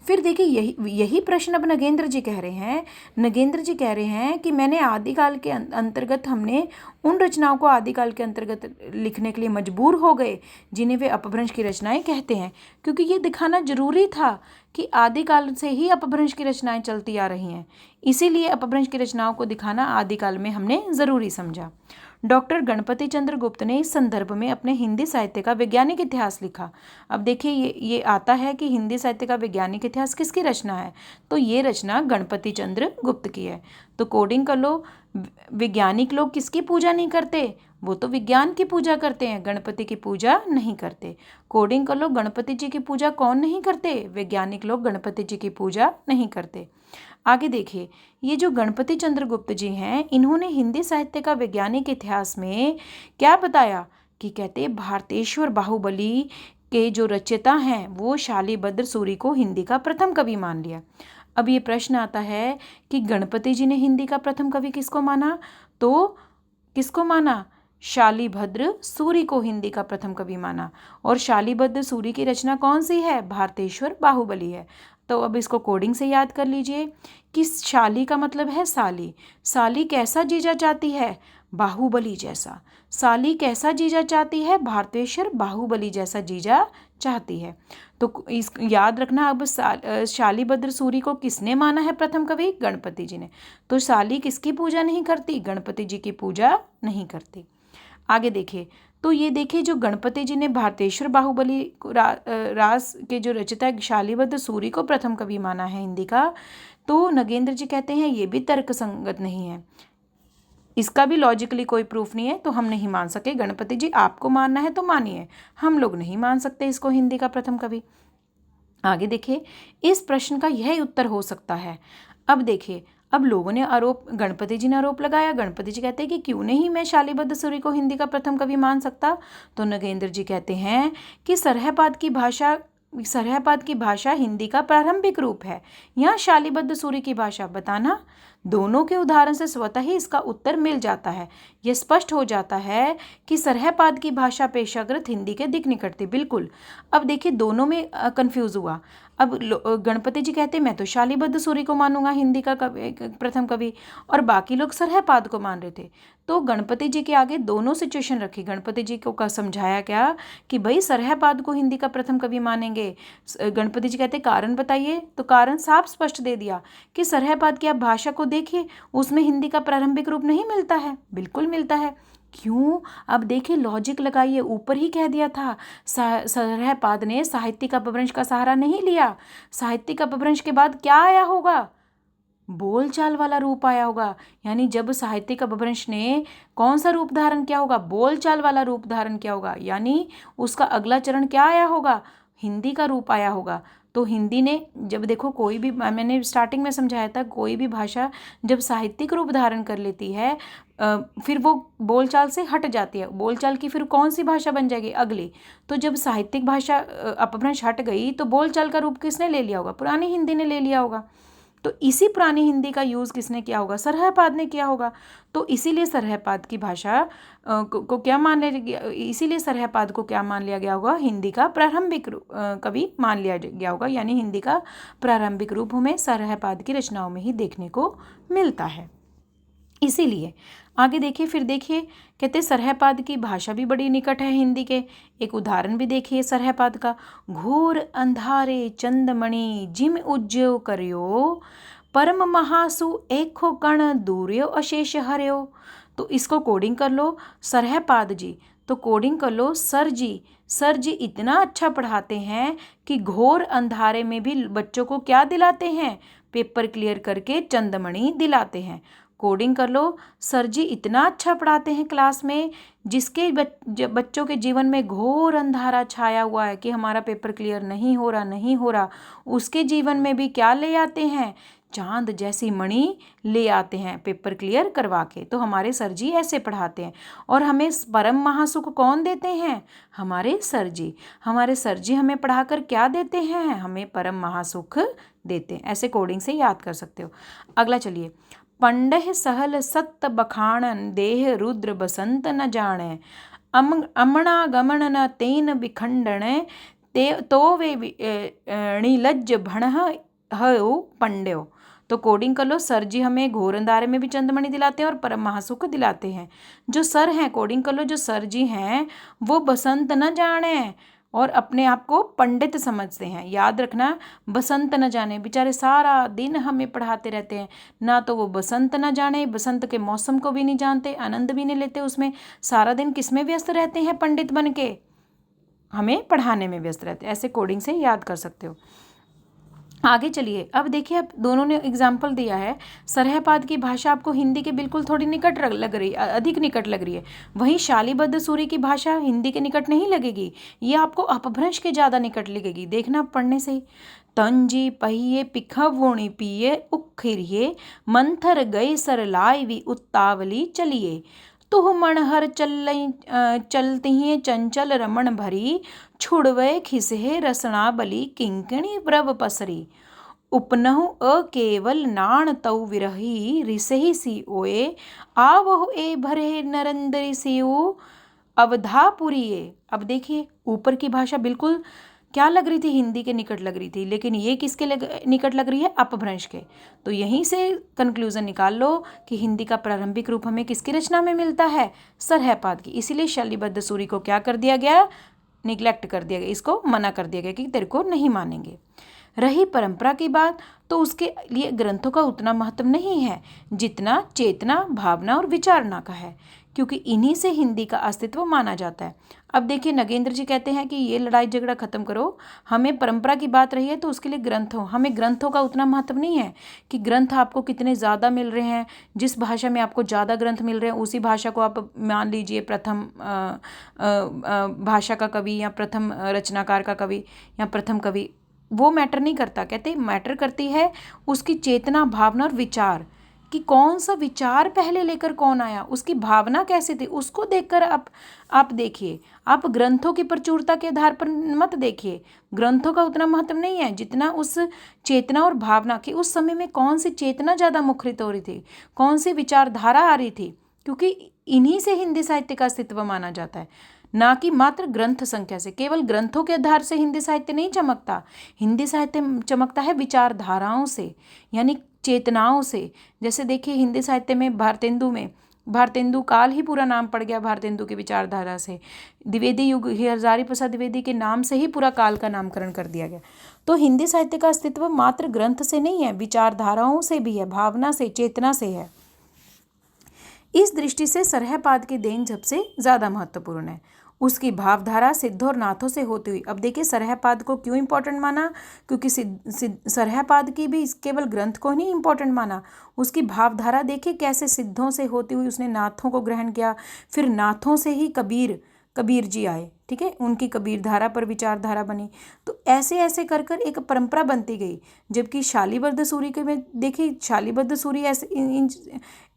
फिर देखिए, यही प्रश्न अब नगेंद्र जी कह रहे हैं। नगेंद्र जी कह रहे हैं कि मैंने आदिकाल के अंतर्गत, हमने उन रचनाओं को आदिकाल के अंतर्गत लिखने के लिए मजबूर हो गए जिन्हें वे अपभ्रंश की रचनाएं कहते हैं, क्योंकि ये दिखाना जरूरी था कि आदिकाल से ही अपभ्रंश की रचनाएं चलती आ रही हैं, इसीलिए अपभ्रंश की रचनाओं को दिखाना आदिकाल में हमने ज़रूरी समझा। डॉक्टर गणपति चंद्र गुप्त ने इस संदर्भ में अपने हिंदी साहित्य का वैज्ञानिक इतिहास लिखा। अब देखिए, ये आता है कि हिंदी साहित्य का वैज्ञानिक इतिहास किसकी रचना है, तो ये रचना गणपति चंद्र गुप्त की है। तो कोडिंग कर लो, वैज्ञानिक लोग किसकी पूजा नहीं करते, वो तो विज्ञान की पूजा करते हैं, गणपति की पूजा नहीं करते। कोडिंग कर लो, गणपति जी की पूजा कौन नहीं करते, वैज्ञानिक लोग गणपति जी की पूजा नहीं करते। आगे देखिए, ये जो गणपति चंद्र गुप्त जी हैं, इन्होंने हिंदी साहित्य का वैज्ञानिक इतिहास में क्या बताया कि कहते भारतेश्वर बाहुबली के जो रचयिता हैं वो शालीभद्र सूरी को हिंदी का प्रथम कवि मान लिया। अब ये प्रश्न आता है कि गणपति जी ने हिंदी का प्रथम कवि किसको माना, तो किसको माना, शालीभद्र सूरी को हिंदी का प्रथम कवि माना। और शालीभद्र सूरी की रचना कौन सी है, भारतेश्वर बाहुबली है। तो अब इसको कोडिंग से याद कर लीजिए कि शाली का मतलब है साली। साली कैसा जीजा चाहती है, बाहुबली जैसा। साली कैसा जीजा चाहती है, भारतेश्वर बाहुबली जैसा जीजा चाहती है। तो इस याद रखना, अब शालीभद्र सूरी को किसने माना है प्रथम कवि, गणपति जी ने। तो साली किसकी पूजा नहीं करती, गणपति जी की पूजा नहीं करती। आगे देखिए, तो ये देखिए, जो गणपति जी ने भारतेश्वर बाहुबली रास के जो रचयिता शालीभद्र सूरी को प्रथम कवि माना है हिंदी का, तो नगेंद्र जी कहते हैं ये भी तर्क संगत नहीं है, इसका भी लॉजिकली कोई प्रूफ नहीं है, तो हम नहीं मान सके। गणपति जी आपको मानना है तो मानिए, हम लोग नहीं मान सकते इसको हिंदी का प्रथम कवि। आगे देखिए, इस प्रश्न का यह उत्तर हो सकता है। अब देखिए, अब लोगों ने गणपति जी ने आरोप लगाया, गणपति जी कहते हैं कि क्यों नहीं मैं शालीभद्र सूरी को हिंदी का प्रथम कवि मान सकता। तो नगेंद्र जी कहते हैं कि सरहपाद की भाषा हिंदी का प्रारंभिक रूप है, यहाँ शालीभद्र सूरी की भाषा बताना। दोनों के उदाहरण से स्वतः ही इसका उत्तर मिल जाता है। यह स्पष्ट हो जाता है कि सरहपाद की भाषा पेशाकृत हिंदी के दिक निकट थी। बिल्कुल। अब देखिए, दोनों में कंफ्यूज हुआ। अब गणपति जी कहते मैं तो शालीभद्र सूरी को मानूंगा हिंदी का प्रथम कवि, और बाकी लोग सरहपाद को मान रहे थे। तो गणपति जी के आगे दोनों सिचुएशन रखी। गणपति जी को का समझाया क्या कि भाई सरहपाद को हिंदी का प्रथम कवि मानेंगे। गणपति जी कहते कारण बताइए, तो कारण साफ स्पष्ट दे दिया कि सरहपाद की आप भाषा को देखिए, उसमें हिंदी का प्रारंभिक रूप नहीं मिलता है। बिल्कुल मिलता है। क्यों, अब देखिए लॉजिक लगाइए, ऊपर ही कह दिया था सरहपाद ने साहित्यिक अपभ्रंश का सहारा नहीं लिया। साहित्यिक अपभ्रंश के बाद क्या आया होगा, बोलचाल वाला रूप आया होगा। यानी जब साहित्यिक अपभ्रंश ने कौन सा रूप धारण किया होगा, बोलचाल वाला रूप धारण किया होगा, यानी उसका अगला चरण क्या आया होगा, हिंदी का रूप आया होगा। तो हिंदी ने जब देखो, कोई भी, मैंने स्टार्टिंग में समझाया था, कोई भी भाषा जब साहित्यिक रूप धारण कर लेती है फिर वो बोलचाल से हट जाती है। बोलचाल की फिर कौन सी भाषा बन जाएगी, अगली। तो जब साहित्यिक भाषा अपभ्रंश हट गई तो बोलचाल का रूप किसने ले लिया होगा, पुरानी हिंदी ने ले लिया होगा। तो इसी पुरानी हिंदी का यूज़ किसने किया होगा, सरहपाद ने किया होगा। तो इसीलिए सरहपाद की भाषा को क्या मान लिया, इसीलिए सरहपाद को क्या मान लिया गया होगा, हिंदी का प्रारंभिक कवि मान लिया गया होगा। यानी हिंदी का प्रारंभिक रूप हमें सरहपाद की रचनाओं में ही देखने को मिलता है। इसीलिए आगे देखिए, फिर देखिए, कहते सरहपाद की भाषा भी बड़ी निकट है हिंदी के। एक उदाहरण भी देखिए सरहपाद का, घोर अंधारे चंदमणि जिम उज्ज्यो करियो, परम महासु एखो कण दूर्यो अशेष हर्यो। तो इसको कोडिंग कर लो, सरहपाद जी, तो कोडिंग कर लो सर जी। सर जी इतना अच्छा पढ़ाते हैं कि घोर अंधारे में भी बच्चों को क्या दिलाते हैं, पेपर क्लियर करके चंदमणि दिलाते हैं। कोडिंग कर लो। सर जी इतना अच्छा पढ़ाते हैं क्लास में, जिसके बच्चों के जीवन में घोर अंधारा छाया हुआ है कि हमारा पेपर क्लियर नहीं हो रहा, उसके जीवन में भी क्या ले आते हैं, चांद जैसी मणि ले आते हैं पेपर क्लियर करवा के। तो हमारे सर जी ऐसे पढ़ाते हैं। और हमें परम महासुख कौन देते हैं, हमारे सर जी। हमारे सर जी हमें पढ़ाकर क्या देते हैं, हमें परम महासुख देते हैं। ऐसे कोडिंग से याद कर सकते हो। अगला चलिए, पंडह सहल सत्त बखाणन, देह रुद्र बसंत न जाने, अमणा गमन न तेन विखंडन, ते तो वे नीलज भणह हयो पंड्यो। तो कोडिंग कर लो। सर जी हमें घोर अंधारे में भी चंद्रमणि दिलाते हैं और परम महासुख दिलाते हैं। जो सर हैं, कोडिंग कर लो, जो सर जी हैं वो बसंत न जाने और अपने आप को पंडित समझते हैं। याद रखना, बसंत न जाने, बेचारे सारा दिन हमें पढ़ाते रहते हैं, ना तो वो बसंत न जाने, बसंत के मौसम को भी नहीं जानते, आनंद भी नहीं लेते उसमें, सारा दिन किस में व्यस्त रहते हैं, पंडित बन के हमें पढ़ाने में व्यस्त रहते हैं। ऐसे कोडिंग से याद कर सकते हो। आगे चलिए, अब देखिए, अब दोनों ने एग्जाम्पल दिया है। सरहपाद की भाषा आपको हिंदी के बिल्कुल थोड़ी निकट लग रही, अधिक निकट लग रही है। वहीं शालीबद्ध सूरी की भाषा हिंदी के निकट नहीं लगेगी, ये आपको अपभ्रंश के ज़्यादा निकट लगेगी। देखना पढ़ने से ही। तंजी पहिए पिखवोणी पिए उखिरिये, मंथर गए सर लाइवी उत्तावली चलिए, तुह मणहर चलती चंचल रमण भरी, छुड़वे खिसहे रसना बली किंकणी प्रभ पसरी, उपनहु अकेवल नाण तऊ विरही, रिसही सी ओए, आवहु ए भरे नरंदरी सिउ अवधापुरिये। अब देखिए, ऊपर की भाषा बिल्कुल क्या लग रही थी, हिंदी के निकट लग रही थी, लेकिन ये किसके निकट लग रही है, अपभ्रंश के। तो यहीं से कंक्लूजन निकाल लो कि हिंदी का प्रारंभिक रूप हमें किसकी रचना में मिलता है, सरहपाद की। इसीलिए शैलीबद्ध सूरी को क्या कर दिया गया, निग्लेक्ट कर दिया गया, इसको मना कर दिया गया कि तेरे को नहीं मानेंगे। रही परंपरा की बात, तो उसके लिए ग्रंथों का उतना महत्व नहीं है जितना चेतना, भावना और विचारना का है, क्योंकि इन्हीं से हिंदी का अस्तित्व माना जाता है। अब देखिए, नगेंद्र जी कहते हैं कि ये लड़ाई झगड़ा खत्म करो, हमें परंपरा की बात रही है तो उसके लिए हमें ग्रंथों का उतना महत्व नहीं है कि ग्रंथ आपको कितने ज़्यादा मिल रहे हैं। जिस भाषा में आपको ज़्यादा ग्रंथ मिल रहे हैं उसी भाषा को आप मान लीजिए प्रथम भाषा का कवि या प्रथम रचनाकार का कवि या प्रथम कवि, वो मैटर नहीं करता। कहते मैटर करती है उसकी चेतना, भावना और विचार, कि कौन सा विचार पहले लेकर कौन आया, उसकी भावना कैसे थी, उसको देखकर आप देखिए। आप ग्रंथों की प्रचुरता के आधार पर मत देखिए। ग्रंथों का उतना महत्व नहीं है जितना उस चेतना और भावना की, उस समय में कौन सी चेतना ज़्यादा मुखरित हो रही थी, कौन सी विचारधारा आ रही थी, क्योंकि इन्हीं से हिंदी साहित्य का अस्तित्व माना जाता है, ना कि मात्र ग्रंथ संख्या से। केवल ग्रंथों के आधार से हिंदी साहित्य नहीं चमकता, हिंदी साहित्य चमकता है विचारधाराओं से, यानी चेतनाओं से। जैसे देखिए, हिंदी साहित्य में भारतेंदु काल ही पूरा नाम पड़ गया भारतेंदु की विचारधारा से। द्विवेदी युग हजारी प्रसाद द्विवेदी के नाम से ही पूरा काल का नामकरण कर दिया गया। तो हिंदी साहित्य का अस्तित्व मात्र ग्रंथ से नहीं है, विचारधाराओं से भी है, भावना से, चेतना से है। इस दृष्टि से सरहपाद की देन सबसे ज़्यादा महत्वपूर्ण है, उसकी भावधारा सिद्धों और नाथों से होती हुई। अब देखिए, सरहपाद को क्यों इंपॉर्टेंट माना, क्योंकि सरहपाद की भी केवल ग्रंथ को नहीं इंपॉर्टेंट माना, उसकी भावधारा देखिए कैसे सिद्धों से होती हुई उसने नाथों को ग्रहण किया, फिर नाथों से ही कबीर जी आए, ठीक है, उनकी कबीर धारा पर विचारधारा बनी। तो ऐसे ऐसे कर कर एक परंपरा बनती गई। जबकि शालीबद्ध सूरी के में देखिए, शालीबद्ध सूरी ऐसे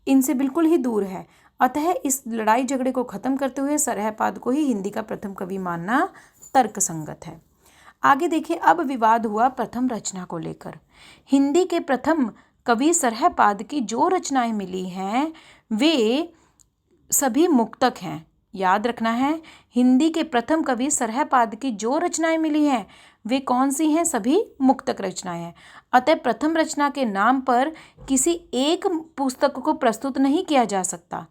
इनसे बिल्कुल ही दूर है। अतः इस लड़ाई झगड़े को खत्म करते हुए सरहपाद को ही हिंदी का प्रथम कवि मानना तर्कसंगत है। आगे देखिए, अब विवाद हुआ प्रथम रचना को लेकर। हिंदी के प्रथम कवि सरहपाद की जो रचनाएं मिली हैं वे सभी मुक्तक हैं। याद रखना है, हिंदी के प्रथम कवि सरहपाद की जो रचनाएं मिली हैं वे कौन सी हैं, सभी मुक्तक रचनाएं हैं। अतः प्रथम रचना के नाम पर किसी एक पुस्तक को प्रस्तुत नहीं किया जा सकता।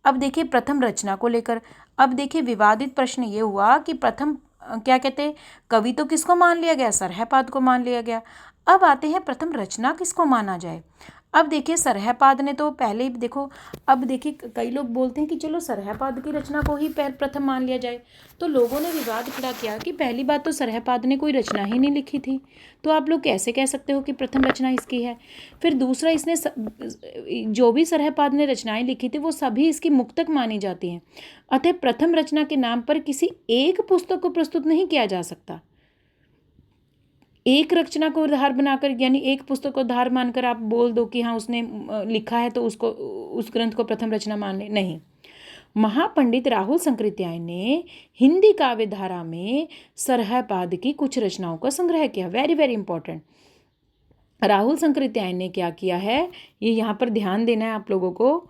अब देखिए, प्रथम रचना को लेकर अब देखिए विवादित प्रश्न ये हुआ कि प्रथम क्या कहते, कवि तो किसको मान लिया गया, सरहपाद को मान लिया गया। अब आते हैं प्रथम रचना किसको माना जाए। अब देखिए सरहपाद ने तो पहले ही देखो, अब देखिए कई लोग बोलते हैं कि चलो सरहपाद की रचना को ही प्रथम मान लिया जाए। तो लोगों ने विवाद खड़ा किया कि पहली बात तो सरहपाद ने कोई रचना ही नहीं लिखी थी, तो आप लोग कैसे कह सकते हो कि प्रथम रचना इसकी है। फिर दूसरा, इसने जो भी सरहपाद ने रचनाएं लिखी थी वो सभी इसकी मुक्तक मानी जाती हैं, अतः प्रथम रचना के नाम पर किसी एक पुस्तक को प्रस्तुत नहीं किया जा सकता। एक रचना को आधार बनाकर, यानी एक पुस्तक को आधार मानकर आप बोल दो कि हाँ उसने लिखा है तो उसको, उस ग्रंथ को प्रथम रचना मान ले, नहीं। महापंडित राहुल संकृत्याय ने हिंदी काव्य धारा में सरहपाद की कुछ रचनाओं का संग्रह किया। Very very important. Rahul Sankrityayan ने क्या किया है, ये यहाँ पर ध्यान देना है आप लोगों को।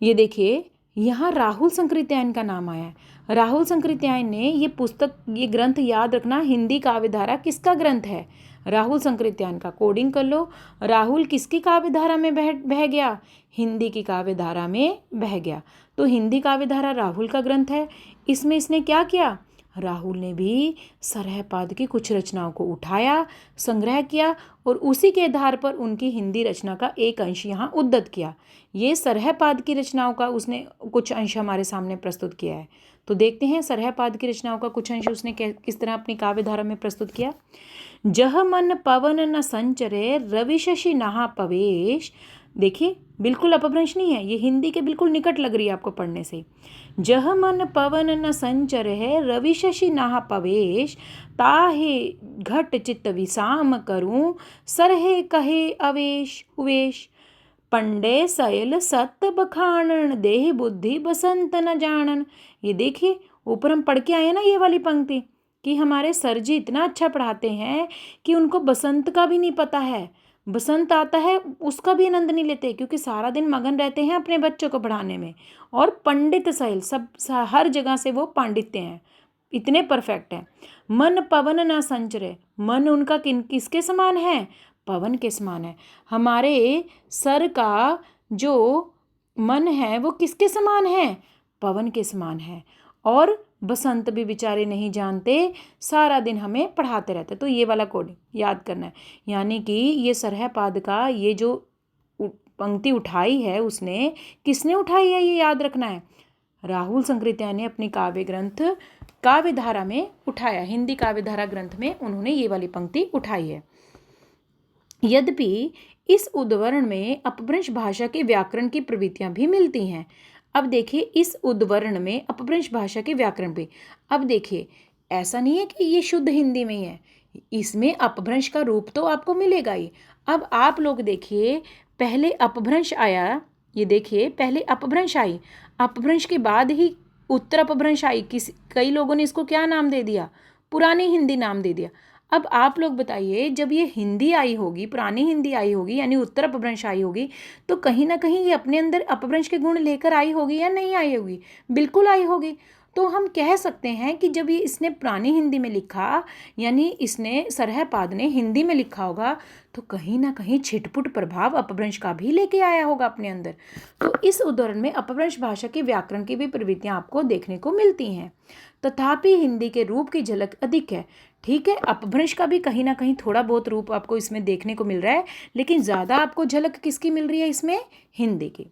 ये देखिए यहाँ राहुल संकृत्यायन का नाम आया है। राहुल संकृत्यायन ने ये पुस्तक, ये ग्रंथ याद रखना, हिंदी काव्य धारा किसका ग्रंथ है, राहुल संकृत्यायन का। कोडिंग कर लो, राहुल किसकी काव्य धारा में बह गया, हिंदी की काव्य धारा में बह गया। तो हिंदी काव्य धारा राहुल का ग्रंथ है। इसमें इसने क्या किया, राहुल ने भी सरहपाद की कुछ रचनाओं को उठाया, संग्रह किया और उसी के आधार पर उनकी हिंदी रचना का एक अंश यहाँ उद्धत किया। ये सरहपाद की रचनाओं का उसने कुछ अंश हमारे सामने प्रस्तुत किया है। तो देखते हैं सरहपाद की रचनाओं का कुछ अंश उसने किस तरह अपनी काव्य धारा में प्रस्तुत किया। जह मन पवन न संचरे रवि शशि नहा पवेश। देखिए बिल्कुल अपभ्रंश नहीं है, ये हिंदी के बिल्कुल निकट लग रही है आपको पढ़ने से। जह मन पवन न संचर है रवि शशि नहा पवेश, ताहे घट चित्त विसाम करूं सरहे कहे अवेश उवेश। पंडे सयल सत्य बखानन देह बुद्धि बसंत न जानन। ये देखिए ऊपर हम पढ़ के आए ना ये वाली पंक्ति, कि हमारे सर जी इतना अच्छा पढ़ाते हैं कि उनको बसंत का भी नहीं पता है, बसंत आता है उसका भी आनंद नहीं लेते, क्योंकि सारा दिन मगन रहते हैं अपने बच्चों को पढ़ाने में। और पंडित सैल, सब हर जगह से वो पांडित्य हैं, इतने परफेक्ट हैं। मन पवन ना संचरे, मन उनका किसके समान है, पवन के समान है। हमारे सर का जो मन है वो किसके समान है, पवन के समान है। और बसंत भी बेचारे नहीं जानते, सारा दिन हमें पढ़ाते रहते। तो ये वाला कोड याद करना है, यानी कि ये सरहपाद का ये जो पंक्ति उठाई है उसने, किसने उठाई है ये याद रखना है, राहुल संकृत्याय ने अपनी काव्य ग्रंथ काव्य धारा में उठाया, हिंदी काव्य धारा ग्रंथ में उन्होंने ये वाली पंक्ति उठाई है। यद्यपि इस उद्धरण में अपभ्रंश भाषा के व्याकरण की प्रवृत्तियां भी मिलती हैं। अब देखिए इस उद्धरण में अपभ्रंश भाषा के व्याकरण भी, अब देखिए ऐसा नहीं है कि ये शुद्ध हिंदी में ही है, इसमें अपभ्रंश का रूप तो आपको मिलेगा ही। अब आप लोग देखिए पहले अपभ्रंश आया, ये देखिए पहले अपभ्रंश आई, अपभ्रंश के बाद ही उत्तर अपभ्रंश आई। कई लोगों ने इसको क्या नाम दे दिया, पुरानी हिंदी नाम दे दिया। अब आप लोग बताइए जब ये हिंदी आई होगी, पुरानी हिंदी आई होगी, यानी उत्तर अपभ्रंश आई होगी, तो कहीं ना कहीं ये अपने अंदर अपभ्रंश के गुण लेकर आई होगी या नहीं आई होगी, बिल्कुल आई होगी। तो हम कह सकते हैं कि जब ये इसने पुरानी हिंदी में लिखा, यानी इसने सरहपाद ने हिंदी में लिखा होगा, तो कहीं ना कहीं छिटपुट प्रभाव अपभ्रंश का भी लेके आया होगा अपने अंदर। तो इस उदाहरण में अपभ्रंश भाषा के व्याकरण की भी प्रवृत्तियां आपको देखने को मिलती हैं, तथापि हिंदी के रूप की झलक अधिक है। ठीक है, अपभ्रंश का भी कहीं ना कहीं थोड़ा बहुत रूप आपको इसमें देखने को मिल रहा है, लेकिन ज़्यादा आपको झलक किसकी मिल रही है इसमें, हिंदी की।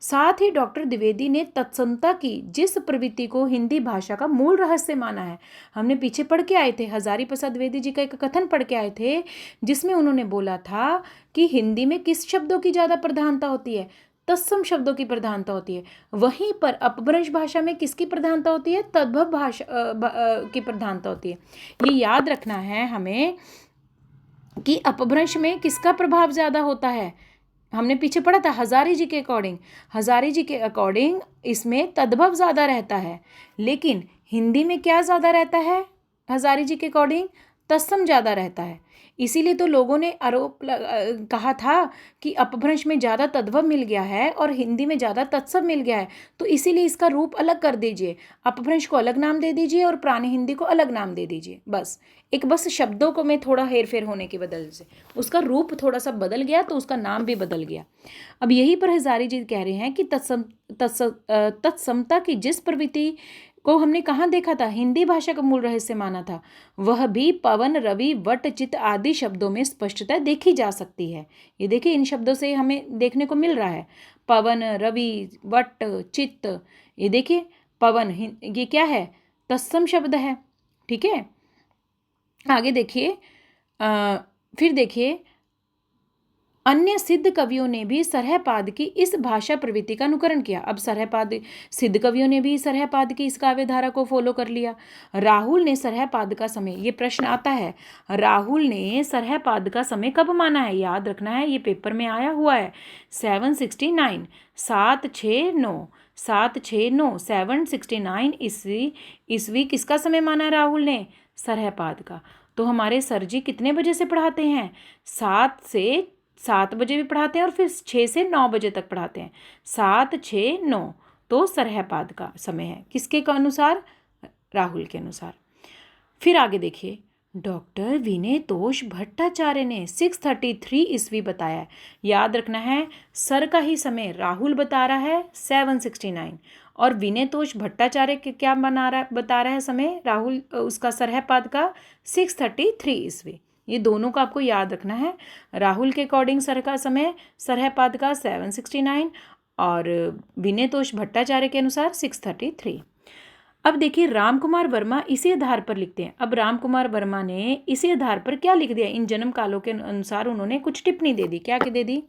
साथ ही डॉक्टर द्विवेदी ने तत्समता की जिस प्रवृत्ति को हिंदी भाषा का मूल रहस्य माना है, हमने पीछे पढ़ के आए थे, हजारी प्रसाद द्विवेदी जी का एक कथन पढ़ के आए थे, जिसमें उन्होंने बोला था कि हिंदी में किस शब्दों की ज़्यादा प्रधानता होती है, तत्सम शब्दों की प्रधानता होती है। वहीं पर अपभ्रंश भाषा में किसकी प्रधानता होती है, तद्भव भाषा की प्रधानता होती है। ये याद रखना है हमें कि अपभ्रंश में किसका प्रभाव ज़्यादा होता है। हमने पीछे पढ़ा था हजारी जी के अकॉर्डिंग, हजारी जी के अकॉर्डिंग इसमें तद्भव ज़्यादा रहता है, लेकिन हिंदी में क्या ज़्यादा रहता है, हजारी जी के अकॉर्डिंग तत्सम ज़्यादा रहता है। इसीलिए तो लोगों ने आरोप कहा था कि अपभ्रंश में ज़्यादा तद्भव मिल गया है और हिंदी में ज़्यादा तत्सम मिल गया है, तो इसीलिए इसका रूप अलग कर दीजिए, अपभ्रंश को अलग नाम दे दीजिए और पुरानी हिंदी को अलग नाम दे दीजिए। बस शब्दों को में थोड़ा हेर फेर होने की वजह से उसका रूप थोड़ा सा बदल गया, तो उसका नाम भी बदल गया। अब यही पर हजारी जी कह रहे हैं कि तत्समता की जिस प्रवृत्ति को हमने कहाँ देखा था, हिंदी भाषा का मूल रहस्य माना था। वह भी पवन, रवि, वट, चित्त आदि शब्दों में स्पष्टता देखी जा सकती है। ये देखिए, इन शब्दों से हमें देखने को मिल रहा है, पवन, रवि, वट, चित्त। ये देखिए, पवन ये क्या है, तत्सम शब्द है। ठीक है, आगे देखिए, फिर देखिए, अन्य सिद्ध कवियों ने भी सरहपाद की इस भाषा प्रवृत्ति का अनुकरण किया। अब सरहपाद, सिद्ध कवियों ने भी सरहपाद की इस काव्य धारा को फॉलो कर लिया। राहुल ने सरहपाद का समय, ये प्रश्न आता है, राहुल ने सरहपाद का समय कब माना है, याद रखना है, ये पेपर में आया हुआ है, 769, 769, 769, 769 ईस्वी किसका समय माना है राहुल ने, सरहपाद का। तो हमारे सर जी कितने बजे से पढ़ाते हैं, 7 बजे भी पढ़ाते हैं और फिर 6 से 9 बजे तक पढ़ाते हैं, 7, 6, 9, तो सरहपाद का समय है, किसके का अनुसार, राहुल के अनुसार। फिर आगे देखिए, डॉक्टर विनयतोष भट्टाचार्य ने 633 ईस्वी बताया। याद रखना है, सर का ही समय राहुल बता रहा है 769, और विनयतोष भट्टाचार्य के क्या बता रहा है समय, राहुल उसका सरहपाद का 633 ईस्वी। ये दोनों का आपको याद रखना है, राहुल के अकॉर्डिंग सर का समय सरहपाद का 769 और विनयतोष भट्टाचार्य के अनुसार 633। अब देखिए, रामकुमार वर्मा इसी आधार पर लिखते हैं। अब रामकुमार वर्मा ने इसी आधार पर क्या लिख दिया, इन जन्म कालों के अनुसार उन्होंने कुछ टिप्पणी दे दी। क्या दे दी,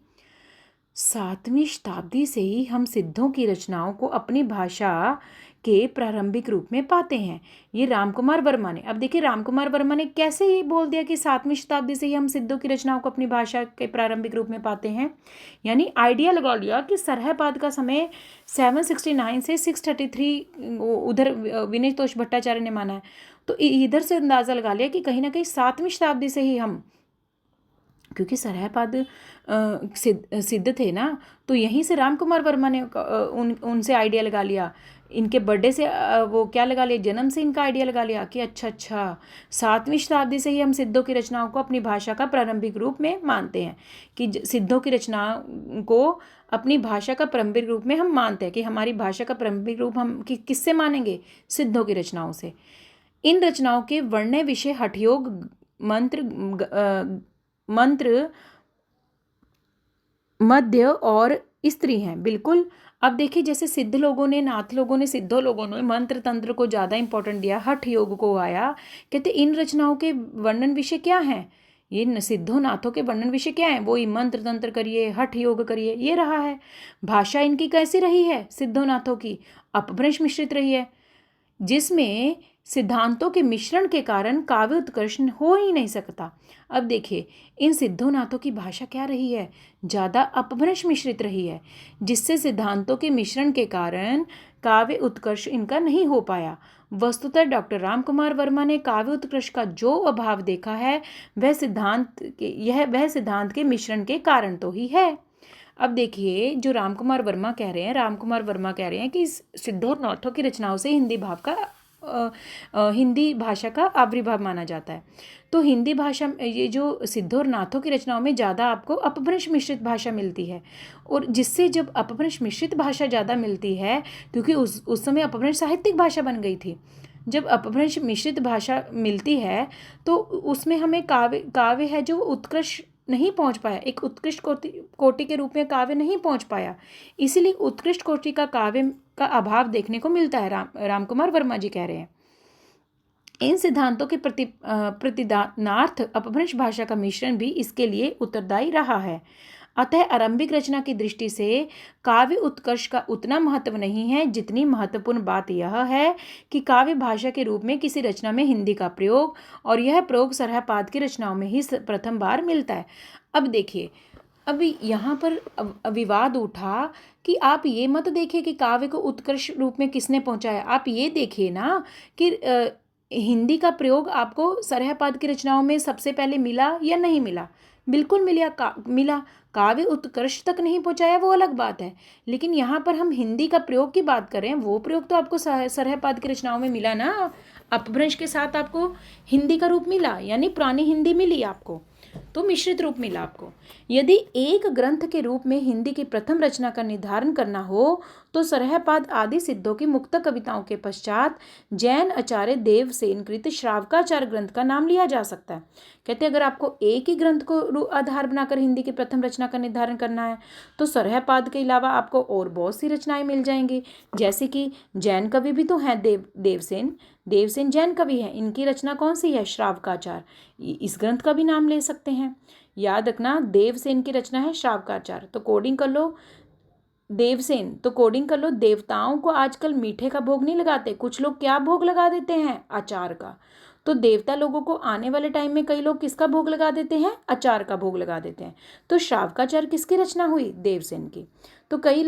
7वीं शताब्दी से ही हम सिद्धों की रचनाओं को अपनी भाषा के प्रारंभिक रूप में पाते हैं, ये रामकुमार वर्मा ने। अब देखिए, रामकुमार वर्मा ने कैसे ये बोल दिया कि 7वीं शताब्दी से ही हम सिद्धों की रचनाओं को अपनी भाषा के प्रारंभिक रूप में पाते हैं, यानी आइडिया लगा लिया कि सरहपाद का समय 769 से 633 उधर विनयतोष भट्टाचार्य ने माना है, तो इधर से अंदाज़ा लगा लिया कि कहीं ना कहीं 7वीं शताब्दी से ही हम, क्योंकि सरहपाद सिद्ध थे ना, तो यहीं से रामकुमार वर्मा ने उनसे आइडिया लगा लिया, इनके बर्थडे से वो क्या लगा लिया, जन्म से इनका आइडिया लगा लिया कि अच्छा 7वीं शताब्दी से ही हम सिद्धों की रचनाओं को अपनी भाषा का प्रारंभिक रूप में मानते हैं, कि सिद्धों की रचनाओं को अपनी भाषा का प्रारंभिक रूप में हम मानते हैं, कि हमारी भाषा का प्रारंभिक रूप हम किससे मानेंगे, सिद्धों की रचनाओं से। इन रचनाओं के वर्ण्य विषय हठयोग, मंत्र, मध्य और स्त्री हैं, बिल्कुल। अब देखिए, जैसे सिद्ध लोगों ने, नाथ लोगों ने, सिद्धों लोगों ने मंत्र तंत्र को ज़्यादा इंपॉर्टेंट दिया, हठ योग को आया, कहते इन रचनाओं के वर्णन विषय क्या हैं, ये सिद्धों नाथों के वर्णन विषय क्या है, वो ही मंत्र तंत्र करिए, हठ योग करिए, ये रहा है। भाषा इनकी कैसी रही है, सिद्धों नाथों की अपभ्रंश मिश्रित रही है, जिसमें सिद्धांतों के मिश्रण के कारण काव्य उत्कर्ष हो ही नहीं सकता। अब देखिए, इन सिद्धोनाथों की भाषा क्या रही है, ज़्यादा अपभ्रंश मिश्रित रही है, जिससे सिद्धांतों के मिश्रण के कारण काव्य उत्कर्ष इनका नहीं हो पाया। वस्तुतः डॉक्टर रामकुमार वर्मा ने काव्य उत्कर्ष का जो अभाव देखा है, वह सिद्धांत के मिश्रण के कारण तो ही है। अब देखिए, जो रामकुमार वर्मा कह रहे हैं कि सिद्धोनाथों की रचनाओं से हिंदी भाषा का आविर्भाव माना जाता है। तो हिंदी भाषा, ये जो सिद्धोनाथों की रचनाओं में ज़्यादा आपको अपभ्रंश मिश्रित भाषा मिलती है, और जिससे जब अपभ्रंश मिश्रित भाषा ज़्यादा मिलती है, क्योंकि उस समय अपभ्रंश साहित्यिक भाषा बन गई थी, जब अपभ्रंश मिश्रित भाषा मिलती है तो उसमें हमें काव्य है जो उत्कृष्ट नहीं पहुंच पाया, एक उत्कृष्ट कोटि के रूप में काव्य नहीं पहुंच पाया, इसीलिए उत्कृष्ट कोटि का काव्य का अभाव देखने को मिलता है। रामकुमार वर्मा जी कह रहे हैं, इन सिद्धांतों के प्रतिदानार्थ अपभ्रंश भाषा का मिश्रण भी इसके लिए उत्तरदायी रहा है। अतः आरंभिक रचना की दृष्टि से काव्य उत्कर्ष का उतना महत्व नहीं है, जितनी महत्वपूर्ण बात यह है कि काव्य भाषा के रूप में किसी रचना में हिंदी का प्रयोग, और यह प्रयोग सरहपाद की रचनाओं में ही प्रथम बार मिलता है। अब देखिए, अभी यहाँ पर विवाद उठा कि आप ये मत देखिए कि काव्य को उत्कर्ष रूप में किसने पहुँचाया, आप ये देखिए ना कि हिंदी का प्रयोग आपको सरहपाद की रचनाओं में सबसे पहले मिला या नहीं मिला। बिल्कुल मिला, काव्य उत्कर्ष तक नहीं पहुँचाया वो अलग बात है, लेकिन यहाँ पर हम हिंदी का प्रयोग की बात करें, वो प्रयोग तो आपको सरहपाद की रचनाओं में मिला ना, अपभ्रंश के साथ आपको हिंदी का रूप मिला, यानी पुरानी हिंदी मिली आपको। तो मिश्रित रूप मिला आपको। यदि एक ग्रंथ के रूप में हिंदी की प्रथम रचना का निर्धारण करना हो तो सरहपाद आदि सिद्धों की मुक्त कविताओं के पश्चात जैन आचार्य देवसेन कृत श्रावकाचार ग्रंथ का नाम लिया जा सकता है। कहते हैं अगर आपको एक ही ग्रंथ को आधार बनाकर हिंदी की प्रथम रचना का निर्धारण करना है तो सरहपाद के अलावा आपको और बहुत सी रचनाएं मिल जाएंगी, जैसे कि जैन कवि भी तो हैं देवसेन जैन कवि हैं, इनकी रचना कौन सी है? श्रावकाचार। इस ग्रंथ का भी नाम ले सकते हैं। याद रखना देवसेन की रचना है श्रावकाचार। तो कोडिंग कर लो देवसेन, तो कोडिंग कर लो देवताओं को आजकल मीठे का भोग नहीं लगाते, कुछ लोग क्या भोग लगा देते हैं? अचार का। तो देवता लोगों को आने वाले टाइम में कई लोग किसका भोग लगा देते हैं? अचार का भोग लगा देते हैं। तो श्रावकाचार किसकी रचना हुई? देवसेन की। तो कई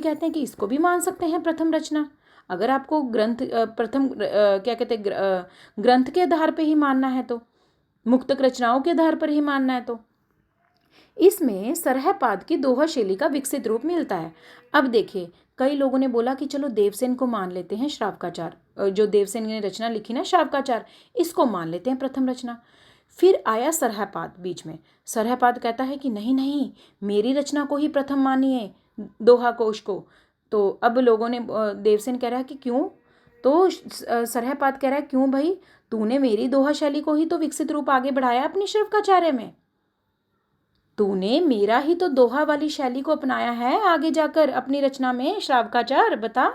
कहते हैं कि इसको भी मान सकते हैं प्रथम रचना। अगर आपको ग्रंथ प्रथम क्या कहते हैं ग्रंथ के आधार पर ही मानना है, तो मुक्तक रचनाओं के आधार पर ही मानना है, तो इसमें सरहपाद की दोहा शैली का विकसित रूप मिलता है। अब देखिए कई लोगों ने बोला कि चलो देवसेन को मान लेते हैं श्रावकाचार, जो देवसेन ने रचना लिखी ना श्रावकाचार, इसको मान लेते हैं प्रथम रचना। फिर आया सरहपाद बीच में। सरहपाद कहता है कि नहीं नहीं, मेरी रचना को ही प्रथम मानिए, दोहा कोश को। तो अब लोगों ने देवसेन कह रहा है कि क्यों? तो सरहपाद कह रहा है क्यों भाई, तूने मेरी दोहा शैली को ही तो विकसित रूप आगे बढ़ाया अपनी श्रावकाचार्य में, तूने मेरा ही तो दोहा वाली शैली को अपनाया है आगे जाकर अपनी रचना में श्रावकाचार, बता।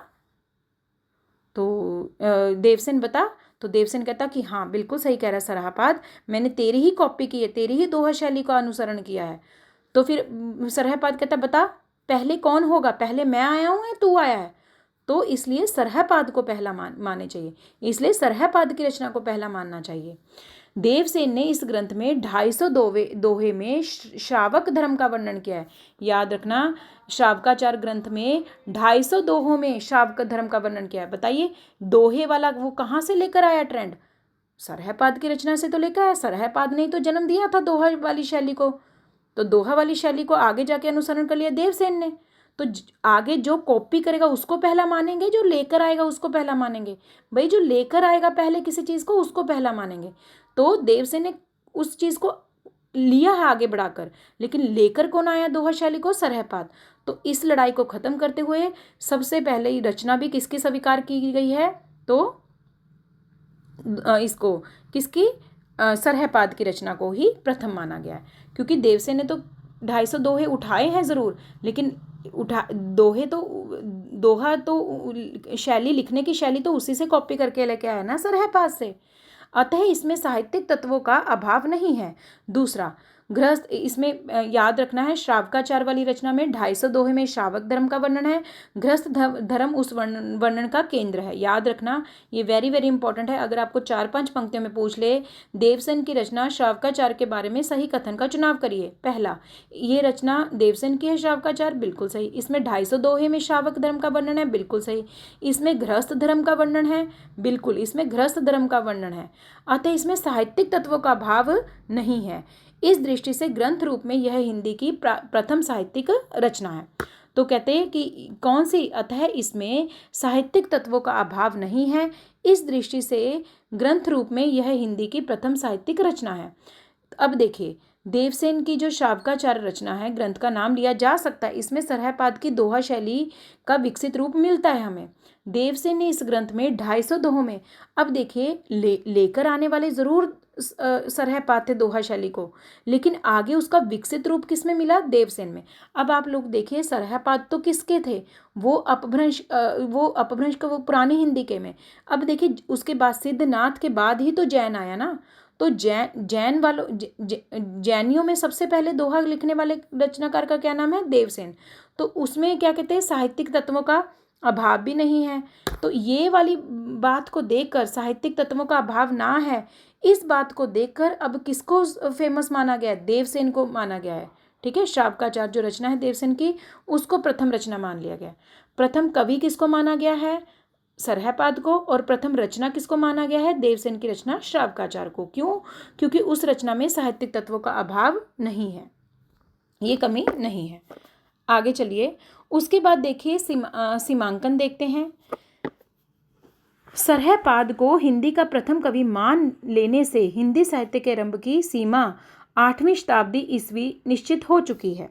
तो देवसेन बता। तो देवसेन कहता कि हाँ बिल्कुल सही कह रहा है सरहपाद, मैंने तेरी ही कॉपी की है, तेरी ही दोहा शैली का अनुसरण किया है। तो फिर सरहपाद कहता बता पहले कौन होगा, पहले मैं आया हूँ या तू आया है? तो इसलिए सरहपाद को पहला मानने चाहिए, इसलिए सरहपाद की रचना को पहला मानना चाहिए। देवसेन ने इस ग्रंथ में 250 दोहे में श्रावक धर्म का वर्णन किया है। याद रखना श्रावकाचार ग्रंथ में 250 दोहों में श्रावक धर्म का वर्णन किया है। बताइए दोहे वाला वो कहाँ से लेकर आया ट्रेंड? सरहपाद की रचना से तो लेकर आया। सरहपाद ने तो जन्म दिया था दोहा वाली शैली को, तो दोहा वाली शैली को आगे जाके अनुसरण कर लिया देवसेन ने। तो आगे जो कॉपी करेगा उसको पहला मानेंगे, जो लेकर आएगा उसको पहला मानेंगे। भाई जो लेकर आएगा पहले किसी चीज़ को उसको पहला मानेंगे। तो देवसेन ने उस चीज़ को लिया है आगे बढ़ाकर, लेकिन लेकर कौन आया दोहा शैली को? सरहपाद। तो इस लड़ाई को खत्म करते हुए सबसे पहले रचना भी किसकी स्वीकार की गई है? तो इसको किसकी? सरहपाद की रचना को ही प्रथम माना गया है, क्योंकि देवसेन ने तो 250 दोहे उठाए हैं ज़रूर, लेकिन दोहा तो शैली, लिखने की शैली तो उसी से कॉपी करके लेके आया ना सरहपाद से। अतः इसमें साहित्यिक तत्वों का अभाव नहीं है। दूसरा गृहस्थ, इसमें याद रखना है श्रावकाचार वाली रचना में 250 दोहे में श्रावक धर्म का वर्णन है, गृहस्थ धर्म उस वर्णन का केंद्र है। याद रखना ये वेरी वेरी इंपॉर्टेंट है। अगर आपको 4-5 पंक्तियों में पूछ ले देवसेन की रचना श्रावकाचार के बारे में सही कथन का चुनाव करिए। पहला, ये रचना देवसेन की है श्रावकाचार, बिल्कुल सही। इसमें 250 दोहे में श्रावक धर्म का वर्णन है, बिल्कुल सही। इसमें गृहस्थ धर्म का वर्णन है, बिल्कुल इसमें गृहस्थ धर्म का वर्णन है। अतः इसमें साहित्यिक तत्वों का अभाव नहीं है। इस दृष्टि से ग्रंथ रूप में यह हिंदी की प्रथम साहित्यिक रचना है। तो कहते हैं कि कौन सी? अतः इसमें साहित्यिक तत्वों का अभाव नहीं है। इस दृष्टि से ग्रंथ रूप में यह हिंदी की प्रथम साहित्यिक रचना है। अब देखिए देवसेन की जो श्रावकाचार रचना है, ग्रंथ का नाम लिया जा सकता है, इसमें सरहपाद की दोहा शैली का विकसित रूप मिलता है हमें। देवसेन ने इस ग्रंथ में 250 दोहों में, अब देखिए लेकर आने वाले जरूर सरहपाद थे दोहा शैली को, लेकिन आगे उसका विकसित रूप किस में मिला? देवसेन में। अब आप लोग देखिए सरहपाद तो किसके थे? वो अपभ्रंश का वो पुरानी हिंदी के में। अब देखिए उसके बाद सिद्धनाथ के बाद ही तो जैन आया ना। तो जैनियों में सबसे पहले दोहा लिखने वाले रचनाकार का क्या नाम है? देवसेन। तो उसमें क्या कहते हैं साहित्यिक तत्वों का अभाव भी नहीं है। तो ये वाली बात को देखकर साहित्यिक तत्वों का अभाव ना है, इस बात को देखकर अब किसको फेमस माना गया है? देवसेन को माना गया है। ठीक है, श्रावकाचार जो रचना है देवसेन की, उसको प्रथम रचना मान लिया गया। प्रथम कवि किसको माना गया है? सरहपाद को। और प्रथम रचना किसको माना गया है? देवसेन की रचना श्रावकाचार को। क्यों? क्योंकि उस रचना में साहित्यिक तत्वों का अभाव नहीं है, ये कमी नहीं है। आगे चलिए, उसके बाद देखिए सीमांकन देखते हैं। सरहपाद को हिंदी का प्रथम कवि मान लेने से हिंदी साहित्य के आरंभ की सीमा 8वीं शताब्दी ईस्वी निश्चित हो चुकी है।